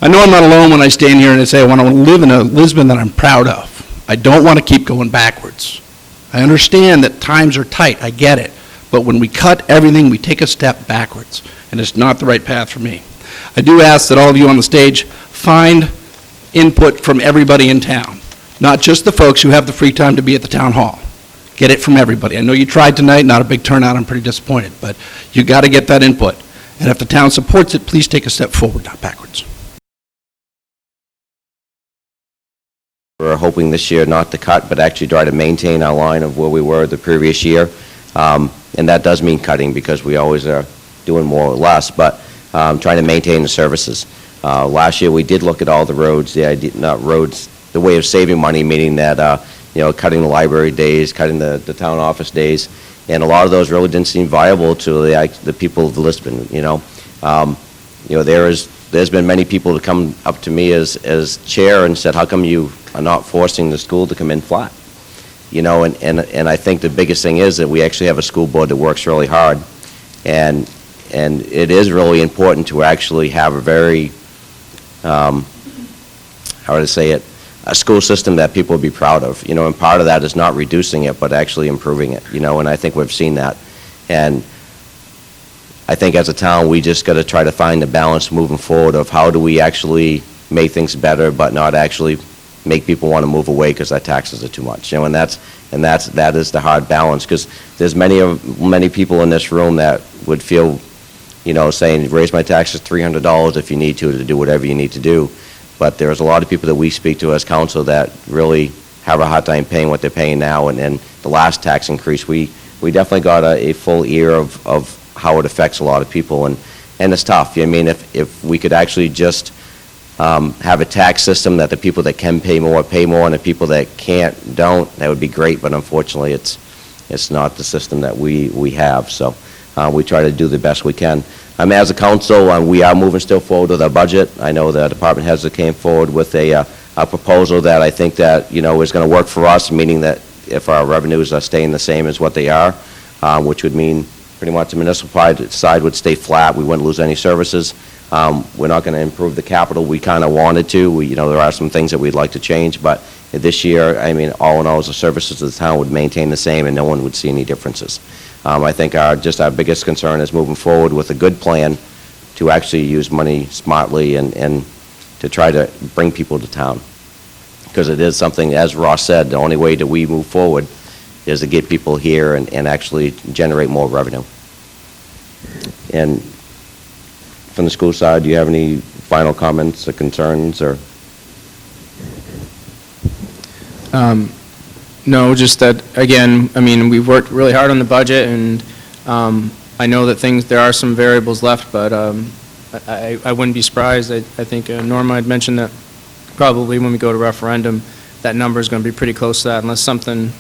I know I'm not alone when I stand here and I say I want to live in a Lisbon that I'm proud of. I don't want to keep going backwards. I understand that times are tight, I get it, but when we cut everything, we take a step backwards, and it's not the right path for me. I do ask that all of you on the stage find input from everybody in town, not just the folks who have the free time to be at the town hall. Get it from everybody. I know you tried tonight, not a big turnout, I'm pretty disappointed, but you got to get that input. And if the town supports it, please take a step forward, not backwards. We're hoping this year not to cut, but actually try to maintain our line of where we were the previous year. And that does mean cutting because we always are doing more or less, but trying to maintain the services. Last year, we did look at all the roads, not roads, the way of saving money, meaning that, cutting the library days, cutting the town office days, and a lot of those really didn't seem viable to the people of Lisbon, There's been many people that come up to me as chair and said, how come you are not forcing the school to come in flat? And I think the biggest thing is that we actually have a school board that works really hard, and it is really important to actually have a very, how would I say it, a school system that people would be proud of, and part of that is not reducing it, but actually improving it, and I think we've seen that. And I think as a town, we just got to try to find the balance moving forward of how do we actually make things better, but not actually make people want to move away because our taxes are too much. And that is the hard balance, because there's many people in this room that would feel, saying raise my taxes $300 if you need to do whatever you need to do. But there's a lot of people that we speak to as council that really have a hard time paying what they're paying now. And the last tax increase, we definitely got a full ear of how it affects a lot of people, and it's tough. If we could actually just have a tax system that the people that can pay more, and the people that can't, don't, that would be great, but unfortunately, it's not the system that we have, so we try to do the best we can. As a council, we are moving still forward with our budget. I know the department heads that came forward with a proposal that I think that, is going to work for us, meaning that if our revenues are staying the same as what they are, which would mean pretty much the municipal side would stay flat. We wouldn't lose any services. We're not going to improve the capital. We kind of wanted to. There are some things that we'd like to change, but this year, all in all, the services of the town would maintain the same, and no one would see any differences. I think our biggest concern is moving forward with a good plan to actually use money smartly and to try to bring people to town. Because it is something, as Ross said, the only way that we move forward is to get people here and actually generate more revenue. And from the school side, do you have any final comments or concerns, or? No, just that, again, we've worked really hard on the budget, and I know that there are some variables left, but I wouldn't be surprised. I think Norma had mentioned that probably when we go to referendum, that number is going to be pretty close to that, unless something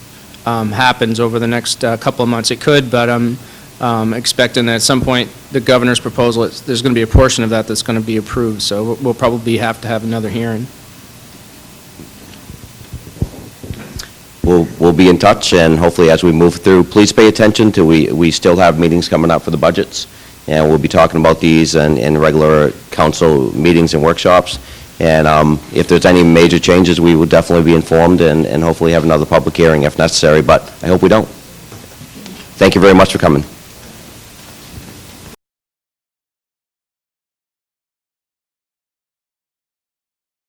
happens over the next couple of months. It could, but I'm expecting that at some point, the governor's proposal, there's going to be a portion of that that's going to be approved, so we'll probably have to have another hearing. We'll be in touch, and hopefully as we move through, please pay attention to, we still have meetings coming up for the budgets, and we'll be talking about these in regular council meetings and workshops. And if there's any major changes, we will definitely be informed and hopefully have another public hearing if necessary, but I hope we don't. Thank you very much for coming.